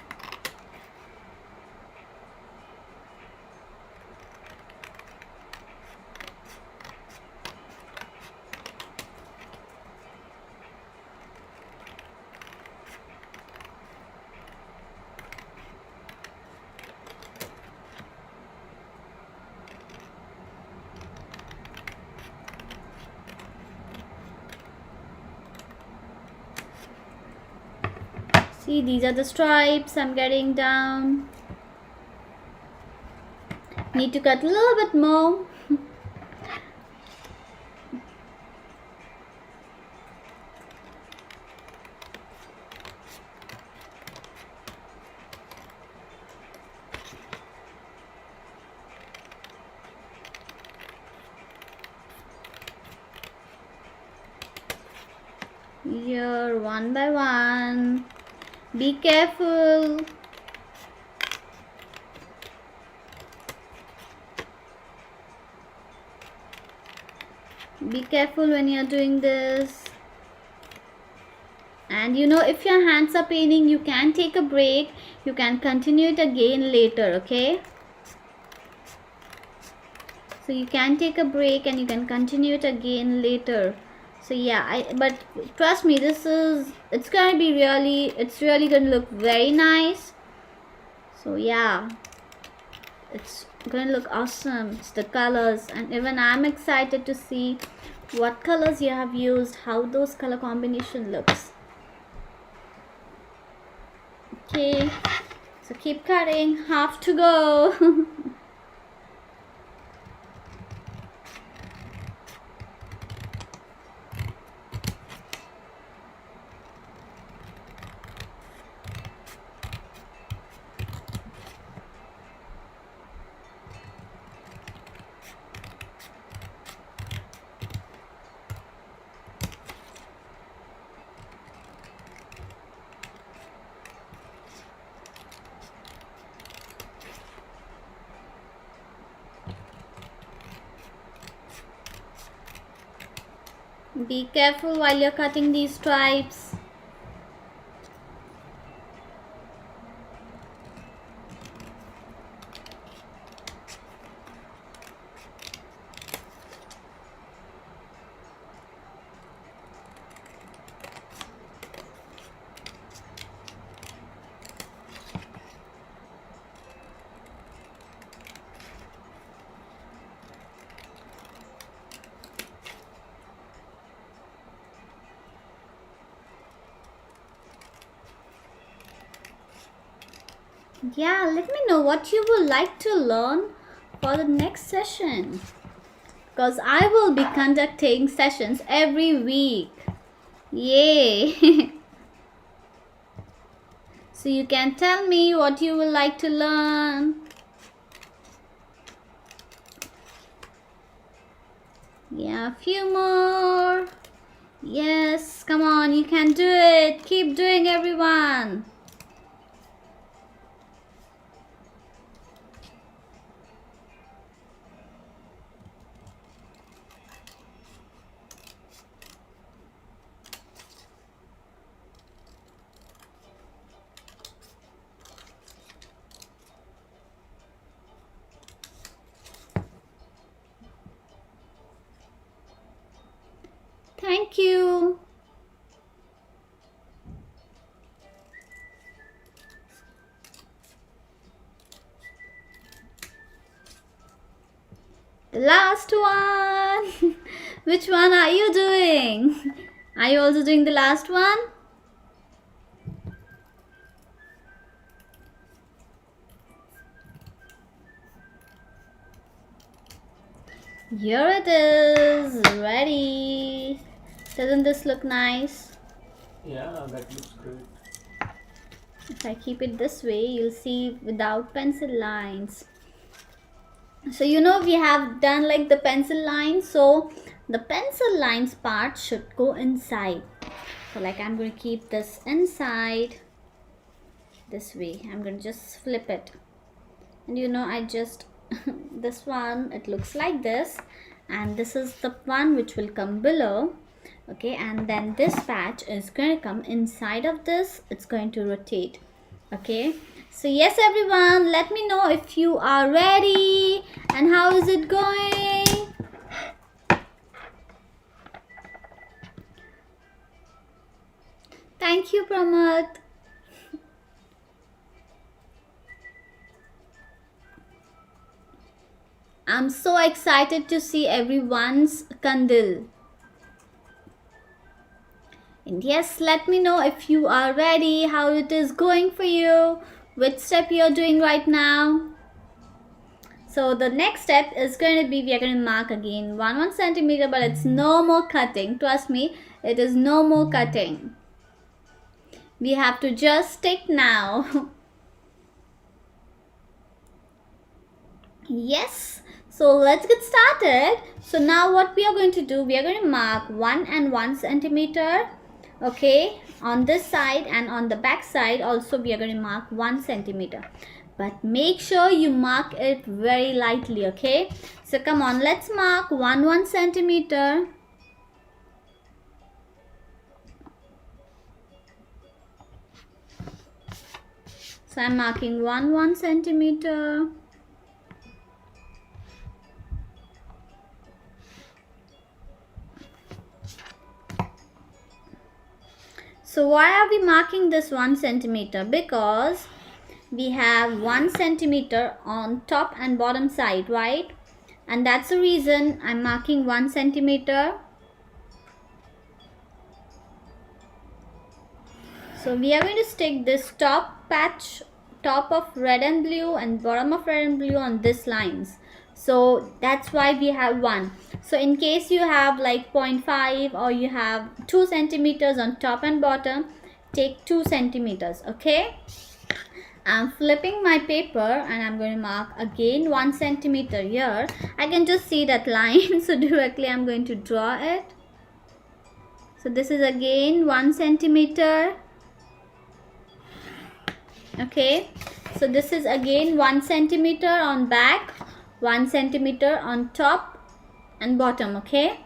See, these are the stripes I'm getting down. Need to cut a little bit more. Here, one by one. Be careful. Be careful when you're doing this. And you know, if your hands are paining, you can take a break. You can continue it again later, okay? So you can take a break and you can continue it again later. So yeah, but trust me, it's gonna be it's really gonna look very nice. So yeah, it's gonna look awesome. It's the colors, and even I'm excited to see what colors you have used, how those color combination looks. Okay, so keep cutting, half to go. Be careful while you're cutting these stripes. Yeah, let me know what you would like to learn for the next session. Because I will be conducting sessions every week. Yay! So you can tell me what you would like to learn. Yeah, a few more. Yes, come on, you can do it. Keep doing, everyone. Thank you. The last one. Which one are you doing? Are you also doing the last one? Here it is, ready. Doesn't this look nice? Yeah, that looks great. If I keep it this way, you'll see without pencil lines. So you know we have done like the pencil lines, so the pencil lines part should go inside. So like I'm going to keep this inside this way. I'm going to just flip it. And you know I just this one, it looks like this, and this is the one which will come below. Okay, and then this patch is going to come inside of this. It's going to rotate. Okay, so yes everyone, let me know if you are ready and how is it going. Thank you, Pramod. I'm so excited to see everyone's Kandil. And yes, let me know if you are ready, how it is going for you, which step you're doing right now. So the next step is going to be, we are going to mark again 1 centimeter, but it's no more cutting. Trust me, it is no more cutting. We have to just stick now. Yes. So let's get started. So now what we are going to do, we are going to mark 1 centimeter. Okay, on this side and on the back side also we are going to mark 1 centimeter. But make sure you mark it very lightly, okay? So come on, let's mark 1 centimeter. So I'm marking 1 centimeter. So why are we marking this 1 centimeter? Because we have 1 centimeter on top and bottom side, right? And that's the reason I'm marking 1 centimeter. So we are going to stick this top patch, top of red and blue and bottom of red and blue on this lines. So that's why we have 1. So in case you have like 0.5 or you have 2 centimeters on top and bottom, take 2 centimeters, okay? I'm flipping my paper and I'm going to mark again 1 centimeter here. I can just see that line, so directly I'm going to draw it. So this is again 1 centimeter. Okay, so this is again 1 centimeter on back, 1 centimeter on top and bottom. Okay,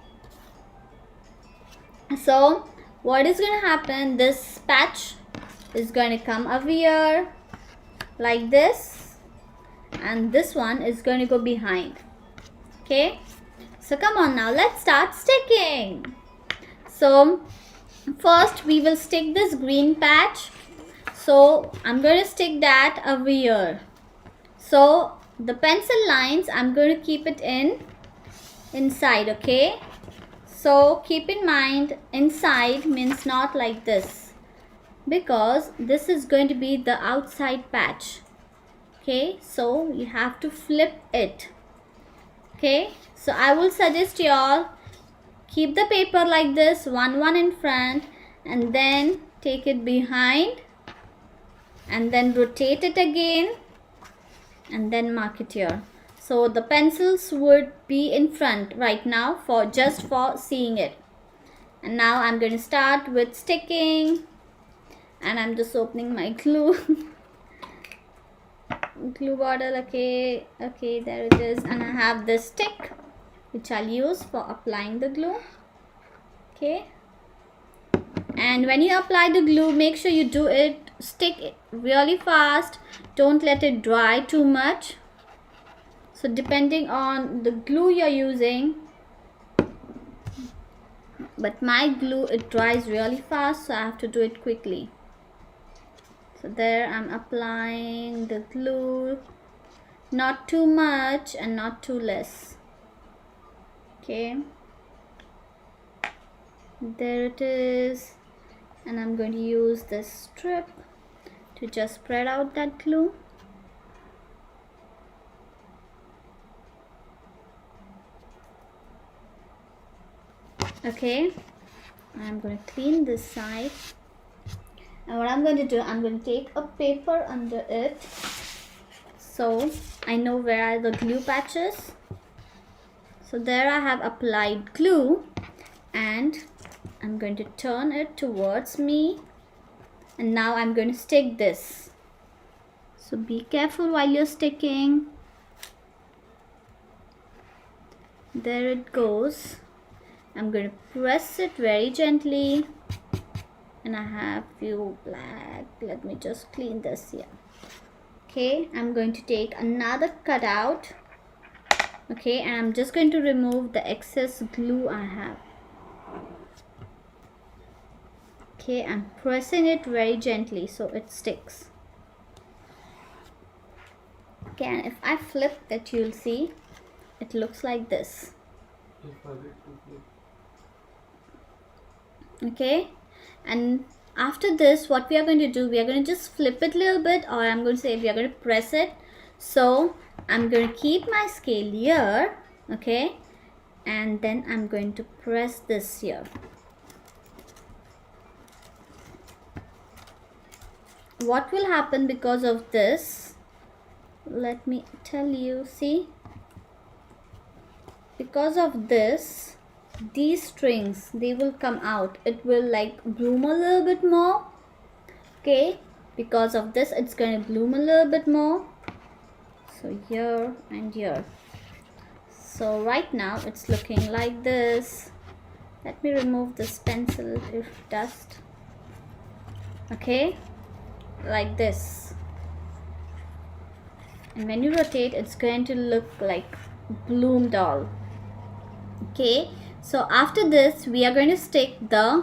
so what is going to happen, this patch is going to come over here like this, and this one is going to go behind. Okay, so come on now, let's start sticking. So first we will stick this green patch. So I'm going to stick that over here. So the pencil lines, I'm going to keep it inside, okay? So keep in mind, inside means not like this, because this is going to be the outside patch. Okay, so you have to flip it. Okay, so I will suggest you all keep the paper like this, one in front, and then take it behind, and then rotate it again, and then mark it here. So the pencils would be in front right now for just for seeing it. And now I'm going to start with sticking, and I'm just opening my glue glue bottle. Okay, there it is. And I have this stick which I'll use for applying the glue. Okay, and when you apply the glue, make sure you stick it really fast. Don't let it dry too much. So depending on the glue you're using, but my glue, it dries really fast, so I have to do it quickly. So there I'm applying the glue, not too much and not too less. Okay, there it is. And I'm going to use this strip to just spread out that glue. Okay, I'm going to clean this side. And what I'm going to do, I'm going to take a paper under it, so I know where are the glue patches. So there I have applied glue, and I'm going to turn it towards me, and now I'm going to stick this. So be careful while you're sticking. There it goes. I'm going to press it very gently. And I have few black, let me just clean this here. Okay, I'm going to take another cutout. Okay, and I'm just going to remove the excess glue I have. Okay, I'm pressing it very gently so it sticks. Okay, and if I flip it, you'll see it looks like this. Okay, and after this, what we are going to do, we are going to just flip it a little bit, or I'm going to say we are going to press it. So I'm going to keep my scale here, okay, and then I'm going to press this here. What will happen because of this, let me tell you. See, because of this, these strings, they will come out. It will like bloom a little bit more. Okay, because of this, it's going to bloom a little bit more. So here and here. So right now it's looking like this. Let me remove this pencil if dust. Okay, like this. And when you rotate, it's going to look like bloom doll. Okay, so after this, we are going to stick the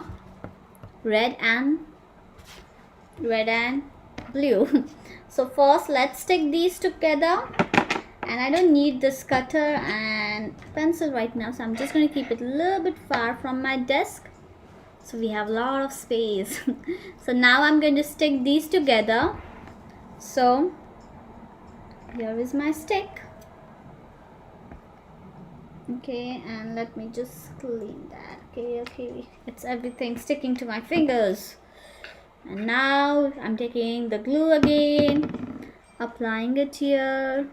red and blue. So first, let's stick these together. And I don't need this cutter and pencil right now, so I'm just going to keep it a little bit far from my desk, so we have a lot of space. So now I'm going to stick these together. So here is my stick. Okay, and let me just clean that. Okay, it's everything sticking to my fingers. And now I'm taking the glue again, applying it here.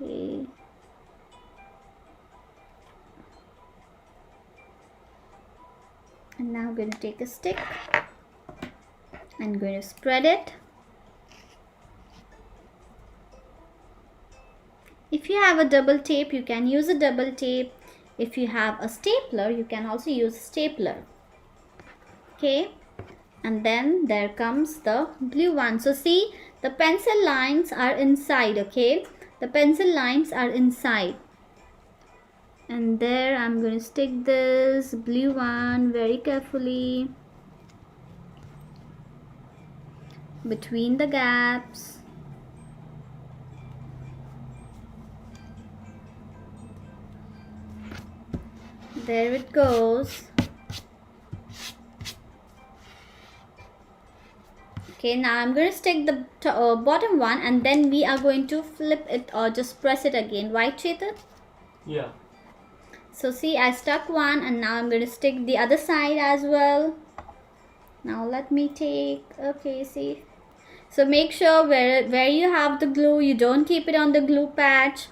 Okay, and now I'm going to take a stick. I'm going to spread it. If you have a double tape, you can use a double tape. If you have a stapler, you can also use a stapler. Okay, and then there comes the blue one. So see, the pencil lines are inside. Okay, the pencil lines are inside. And there I'm going to stick this blue one very carefully between the gaps. There it goes. Okay, now I'm going to stick the bottom one, and then we are going to flip it or just press it again, right, Chetan? Yeah. So see, I stuck one, and now I'm going to stick the other side as well. Now let me take, okay, see. So make sure where you have the glue, you don't keep it on the glue patch.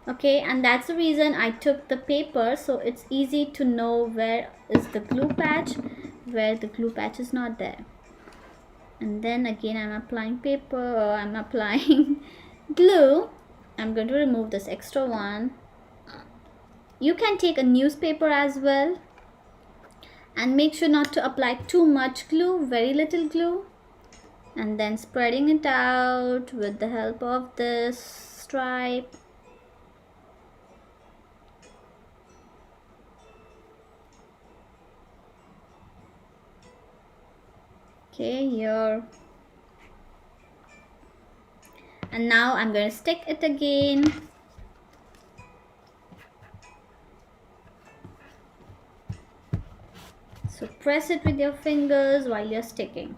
Okay, and that's the reason I took the paper, so it's easy to know where is the glue patch, where the glue patch is not there. And then again I'm applying paper, or I'm applying glue. I'm going to remove this extra one. You can take a newspaper as well, and make sure not to apply too much glue, very little glue, and then spreading it out with the help of this stripe. Okay, here. And now I'm going to stick it again. So press it with your fingers while you're sticking.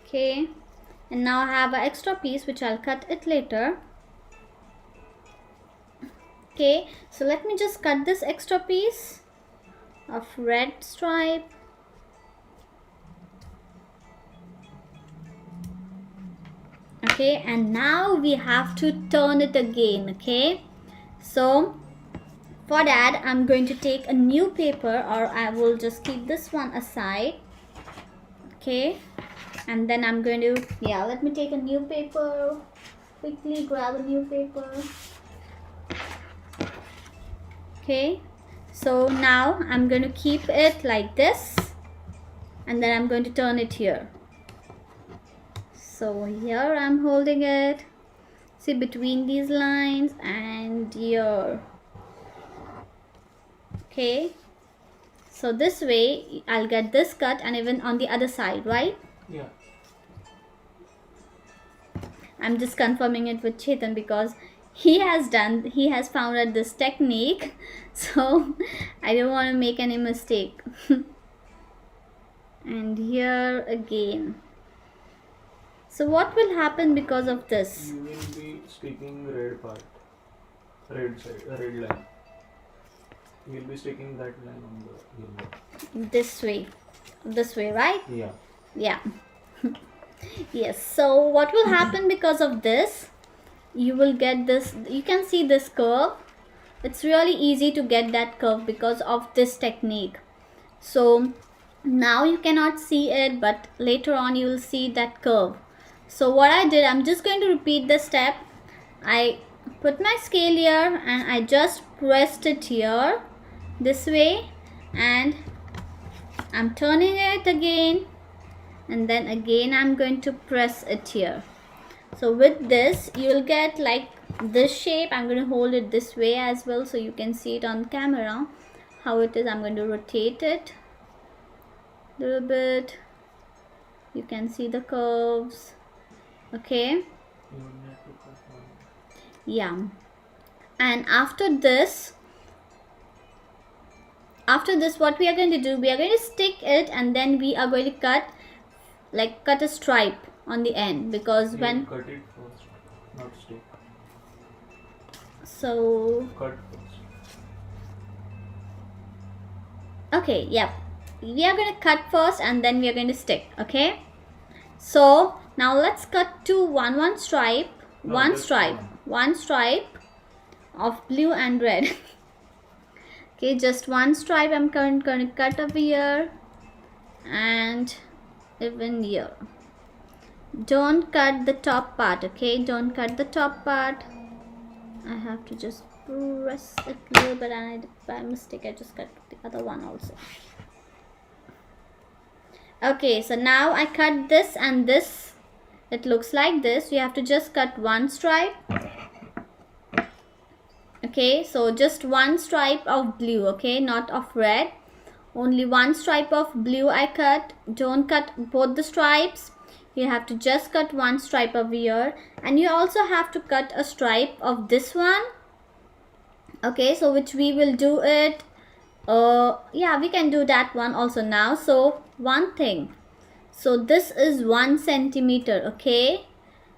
Okay, and now I have an extra piece which I'll cut it later. Okay, so let me just cut this extra piece of red stripe. Okay, and now we have to turn it again. Okay, so for that I'm going to take a new paper, or I will just keep this one aside. Okay, and then I'm going to, yeah, let me take a new paper, quickly grab a new paper. Okay, so now I'm going to keep it like this, and then I'm going to turn it here. So here I'm holding it, see, between these lines and here. Okay, so this way I'll get this cut, and even on the other side, right? Yeah. I'm just confirming it with Chetan because he has found out this technique, so I don't want to make any mistake. And here again. So what will happen because of this? You will be sticking red part, red side, red line. You will be sticking that line on the yellow. This way, right? Yeah. Yeah. Yes, so what will happen because of this, you will get this, you can see this curve. It's really easy to get that curve because of this technique. So now you cannot see it, but later on you will see that curve. So what I did, I'm just going to repeat the step. I put my scale here, and I just pressed it here this way, and I'm turning it again, and then again I'm going to press it here. So with this you will get like this shape. I'm going to hold it this way as well, so you can see it on camera how it is. I'm going to rotate it a little bit. You can see the curves. Okay, yeah. And after this what we are going to do, we are going to stick it, and then we are going to cut a stripe on the end, because when cut it first, not stick. So Cut first. okay, yep, we are going to cut first, and then we are going to stick. Okay, so now let's cut to one stripe, No, one just stripe of blue and red. Okay, just one stripe I'm going to cut over here, and even here. Don't cut the top part. Okay, don't cut the top part. I have to just press it a little bit, and by mistake I just cut the other one also. Okay, so now I cut this and this. It looks like this. You have to just cut one stripe. Okay, so just one stripe of blue. Okay, not of red, only one stripe of blue I cut. Don't cut both the stripes. You have to just cut one stripe over here, and you also have to cut a stripe of this one Okay, so which we will do it. Yeah, we can do that one also now. So one thing. So this is 1 centimeter, okay,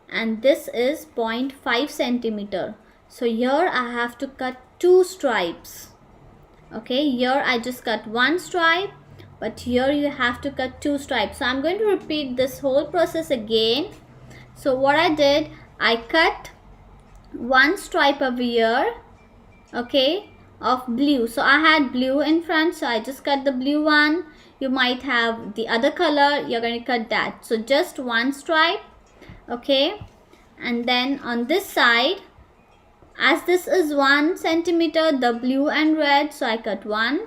and this is 0.5 centimeter. So here I have to cut 2 stripes. Okay, here I just cut 1 stripe, but here you have to cut 2 stripes. So I'm going to repeat this whole process again. So what I did, I cut 1 stripe over here, okay, of blue. So I had blue in front, so I just cut the blue one. You might have the other color, you're going to cut that. So just 1 stripe, okay. And then on this side, as this is 1 centimeter, the blue and red, so I cut 1.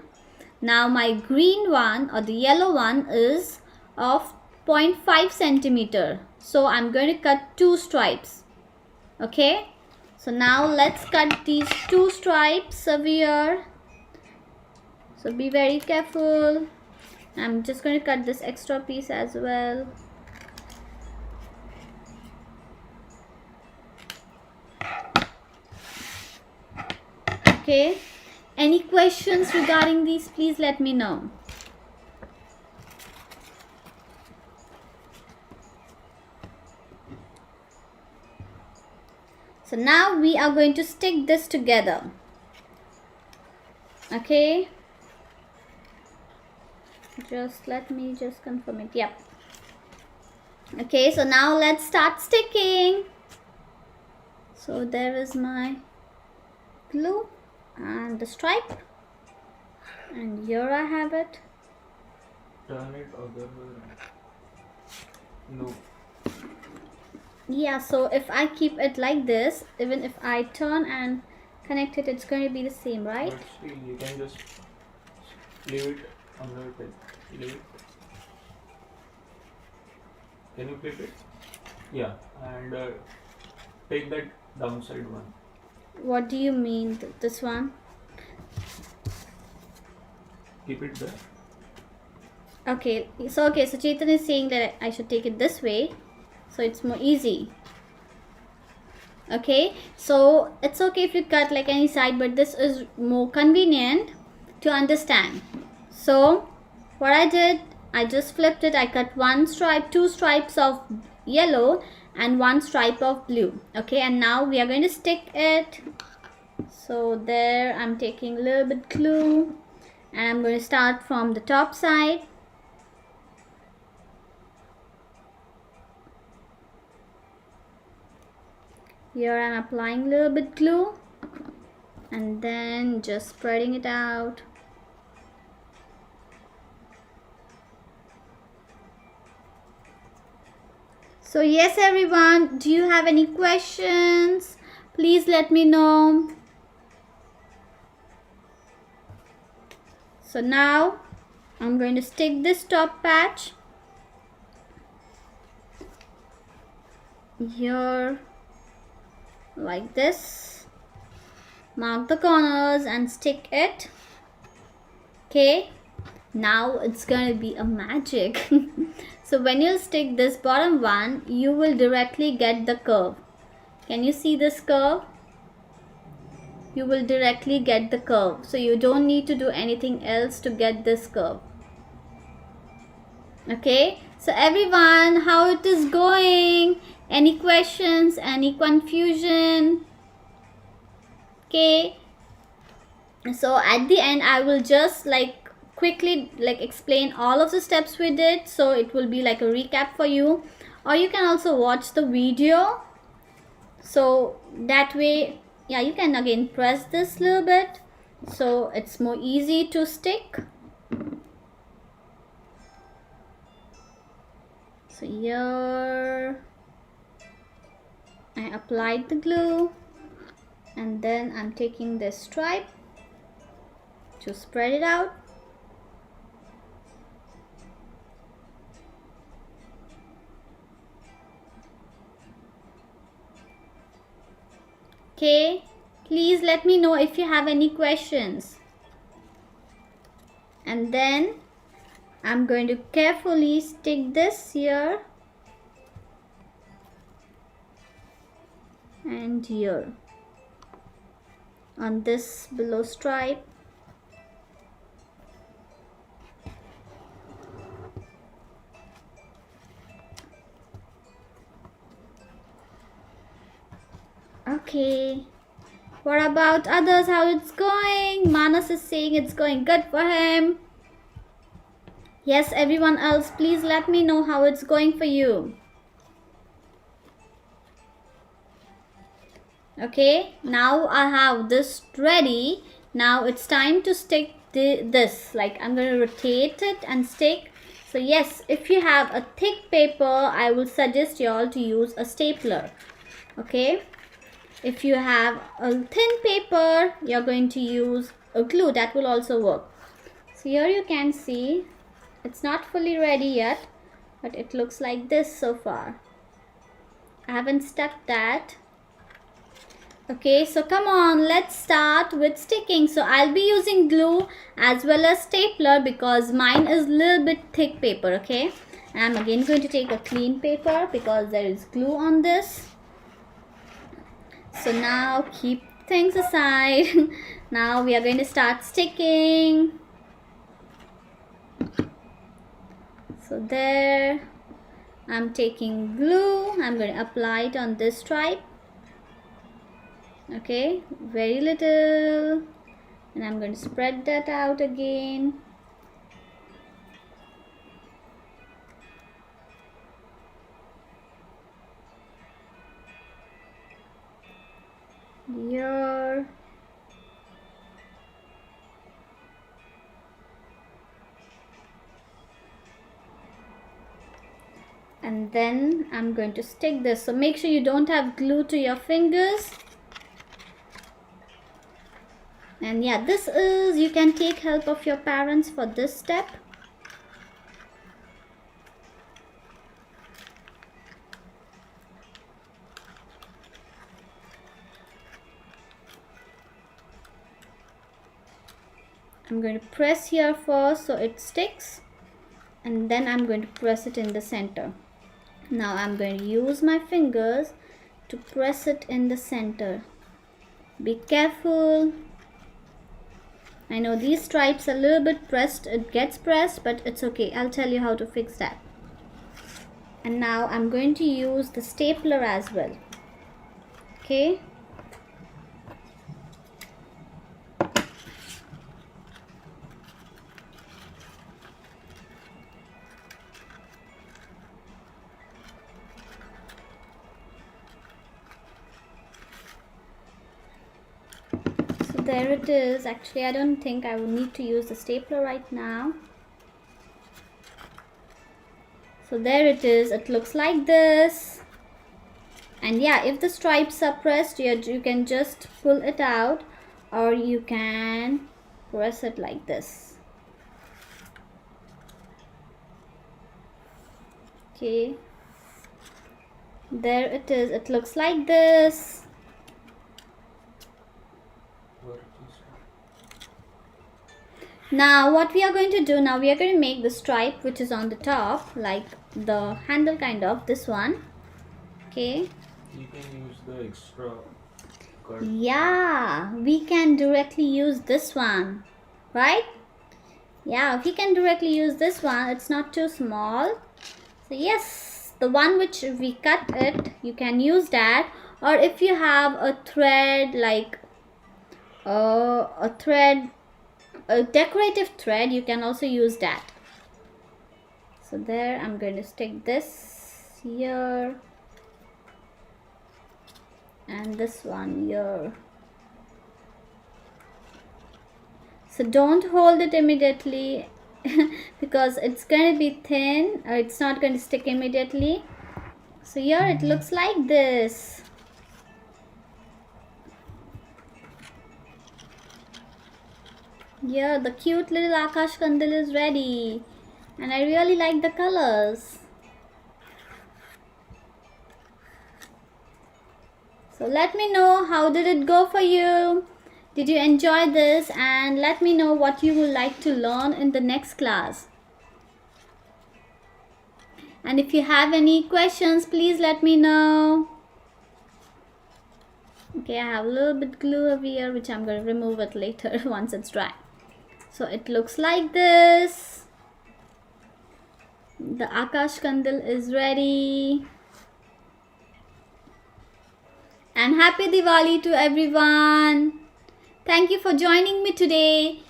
Now my green one or the yellow one is of 0.5 centimeter. So I'm going to cut 2 stripes, okay. So now let's cut these 2 stripes over here. So be very careful. I'm just going to cut this extra piece as well. Okay. Any questions regarding these? Please let me know. So now we are going to stick this together. Okay. Just let me just confirm it. Yep. Okay, so now let's start sticking. So there is my glue and the stripe, and here I have it. Turn it other way. No. Yeah, so if I keep it like this, even if I turn and connect it, it's going to be the same, right? But still, you can just leave it on the page. Leave it. Can you flip it? Yeah, and take that downside one. What do you mean, this one? Keep it there. Okay, so Chetan is saying that I should take it this way, so it's more easy. Okay, so it's okay if you cut like any side, but this is more convenient to understand. So what I did, I just flipped it. I cut 1 stripe, 2 stripes of yellow and 1 stripe of blue. Okay, and now we are going to stick it. So there I'm taking a little bit glue, and I'm going to start from the top side. Here I'm applying a little bit glue and then just spreading it out. So yes everyone, do you have any questions? Please let me know. So now I'm going to stick this top patch here like this. Mark the corners and stick it. Okay, now it's going to be a magic. So when you stick this bottom one, you will directly get the curve. Can you see this curve? You will directly get the curve. So you don't need to do anything else to get this curve. Okay, so everyone, how it is going? Any questions? Any confusion? Okay, so at the end I will just quickly explain all of the steps we did, so it will be like a recap for you, or you can also watch the video. So that way, yeah, you can again press this little bit, so it's more easy to stick. So here I applied the glue, and then I'm taking this stripe to spread it out. Okay, please let me know if you have any questions. And then I'm going to carefully stick this here and here. on this below stripe. Okay. What about others? How it's going? Manas is saying it's going good for him. Yes, everyone else, please let me know how it's going for you. Okay, now I have this ready. Now it's time to stick this. Like, I'm going to rotate it and stick. So yes, if you have a thick paper, I will suggest you all to use a stapler. Okay, if you have a thin paper, you're going to use a glue. That will also work. So here you can see it's not fully ready yet, but it looks like this so far. I haven't stuck that. Okay, so come on, let's start with sticking. So I'll be using glue as well as stapler because mine is a little bit thick paper. Okay, and I'm again going to take a clean paper because there is glue on this. So now keep things aside. Now we are going to start sticking. So there, I'm taking glue. I'm going to apply it on this stripe. Okay, very little, and I'm going to spread that out again. Here. And then I'm going to stick this. So make sure you don't have glue to your fingers. And yeah, this is, you can take help of your parents for this step. I'm going to press here first so it sticks, and then I'm going to press it in the center. Now I'm going to use my fingers to press it in the center. Be careful. I know these stripes are a little bit pressed, it gets pressed, but it's okay. I'll tell you how to fix that. And now I'm going to use the stapler as well. Okay. There it is. Actually, I don't think I will need to use the stapler right now. So there it is. It looks like this. And yeah, if the stripes are pressed, you can just pull it out, or you can press it like this. Okay. There it is. It looks like this. Now what we are going to do, now we are going to make the stripe which is on the top, like the handle kind of, this one. Okay. You can use the extra cut. Yeah, we can directly use this one, right? Yeah, we can directly use this one. It's not too small. So yes, the one which we cut it, you can use that. Or if you have a thread, like a decorative thread, you can also use that. So there, I'm going to stick this here and this one here. So don't hold it immediately because it's going to be thin, or it's not going to stick immediately. So here it looks like this. Yeah, the cute little Akash Kandil is ready, and I really like the colors. So let me know how did it go for you. Did you enjoy this? And let me know what you would like to learn in the next class. And if you have any questions, please let me know. Okay, I have a little bit glue over here, which I'm going to remove it later once it's dry. So it looks like this. The Akash Kandil is ready. And happy Diwali to everyone. Thank you for joining me today.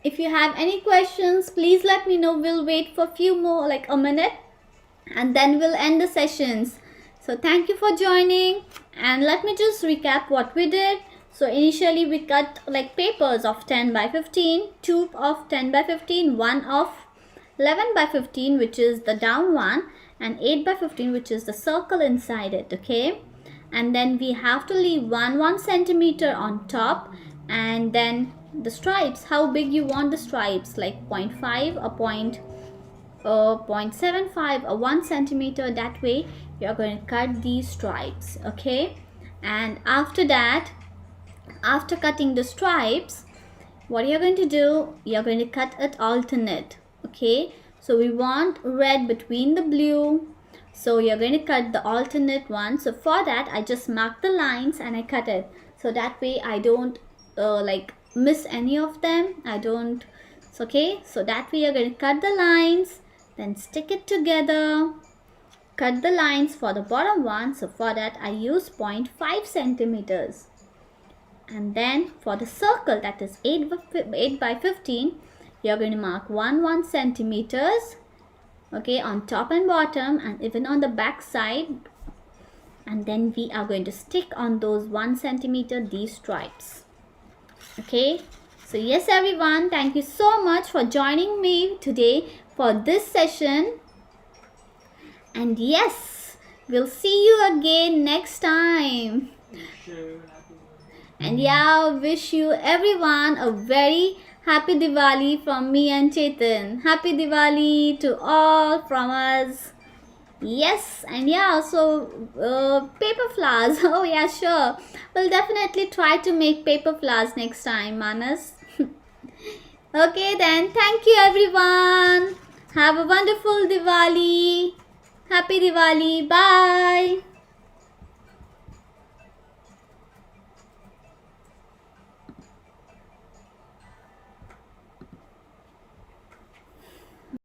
If you have any questions, please let me know. We'll wait for a few more, like a minute, and then we'll end the sessions. So thank you for joining, and let me just recap what we did. So initially we cut like papers of 10 by 15, 2 of 10 by 15, 1 of 11 by 15, which is the down one, and 8 by 15, which is the circle inside it. Okay, and then we have to leave 1 centimeter on top, and then the stripes, how big you want the stripes, like 0.5 or 0.75 or 1 centimeter. That way you're going to cut these stripes. Okay, and after that, after cutting the stripes, what you're going to do, you're going to cut it alternate. Okay, so we want red between the blue, so you're going to cut the alternate one. So for that, I just mark the lines and I cut it, so that way I don't like miss any of them. I don't. Okay, so that way you're going to cut the lines, then stick it together, cut the lines for the bottom one. So for that I use 0.5 centimeters, and then for the circle, that is 8 by 15, you're going to mark 1 centimeters. Okay, on top and bottom, and even on the back side, and then we are going to stick on those 1 centimeter these stripes. Okay, so yes everyone, thank you so much for joining me today for this session, and yes, we'll see you again next time. And yeah, wish you everyone a very happy Diwali from me and Chetan. Happy Diwali to all from us. Yes, and yeah, so paper flowers. Oh yeah, sure. We'll definitely try to make paper flowers next time, Manas. Okay then, thank you everyone. Have a wonderful Diwali. Happy Diwali. Bye.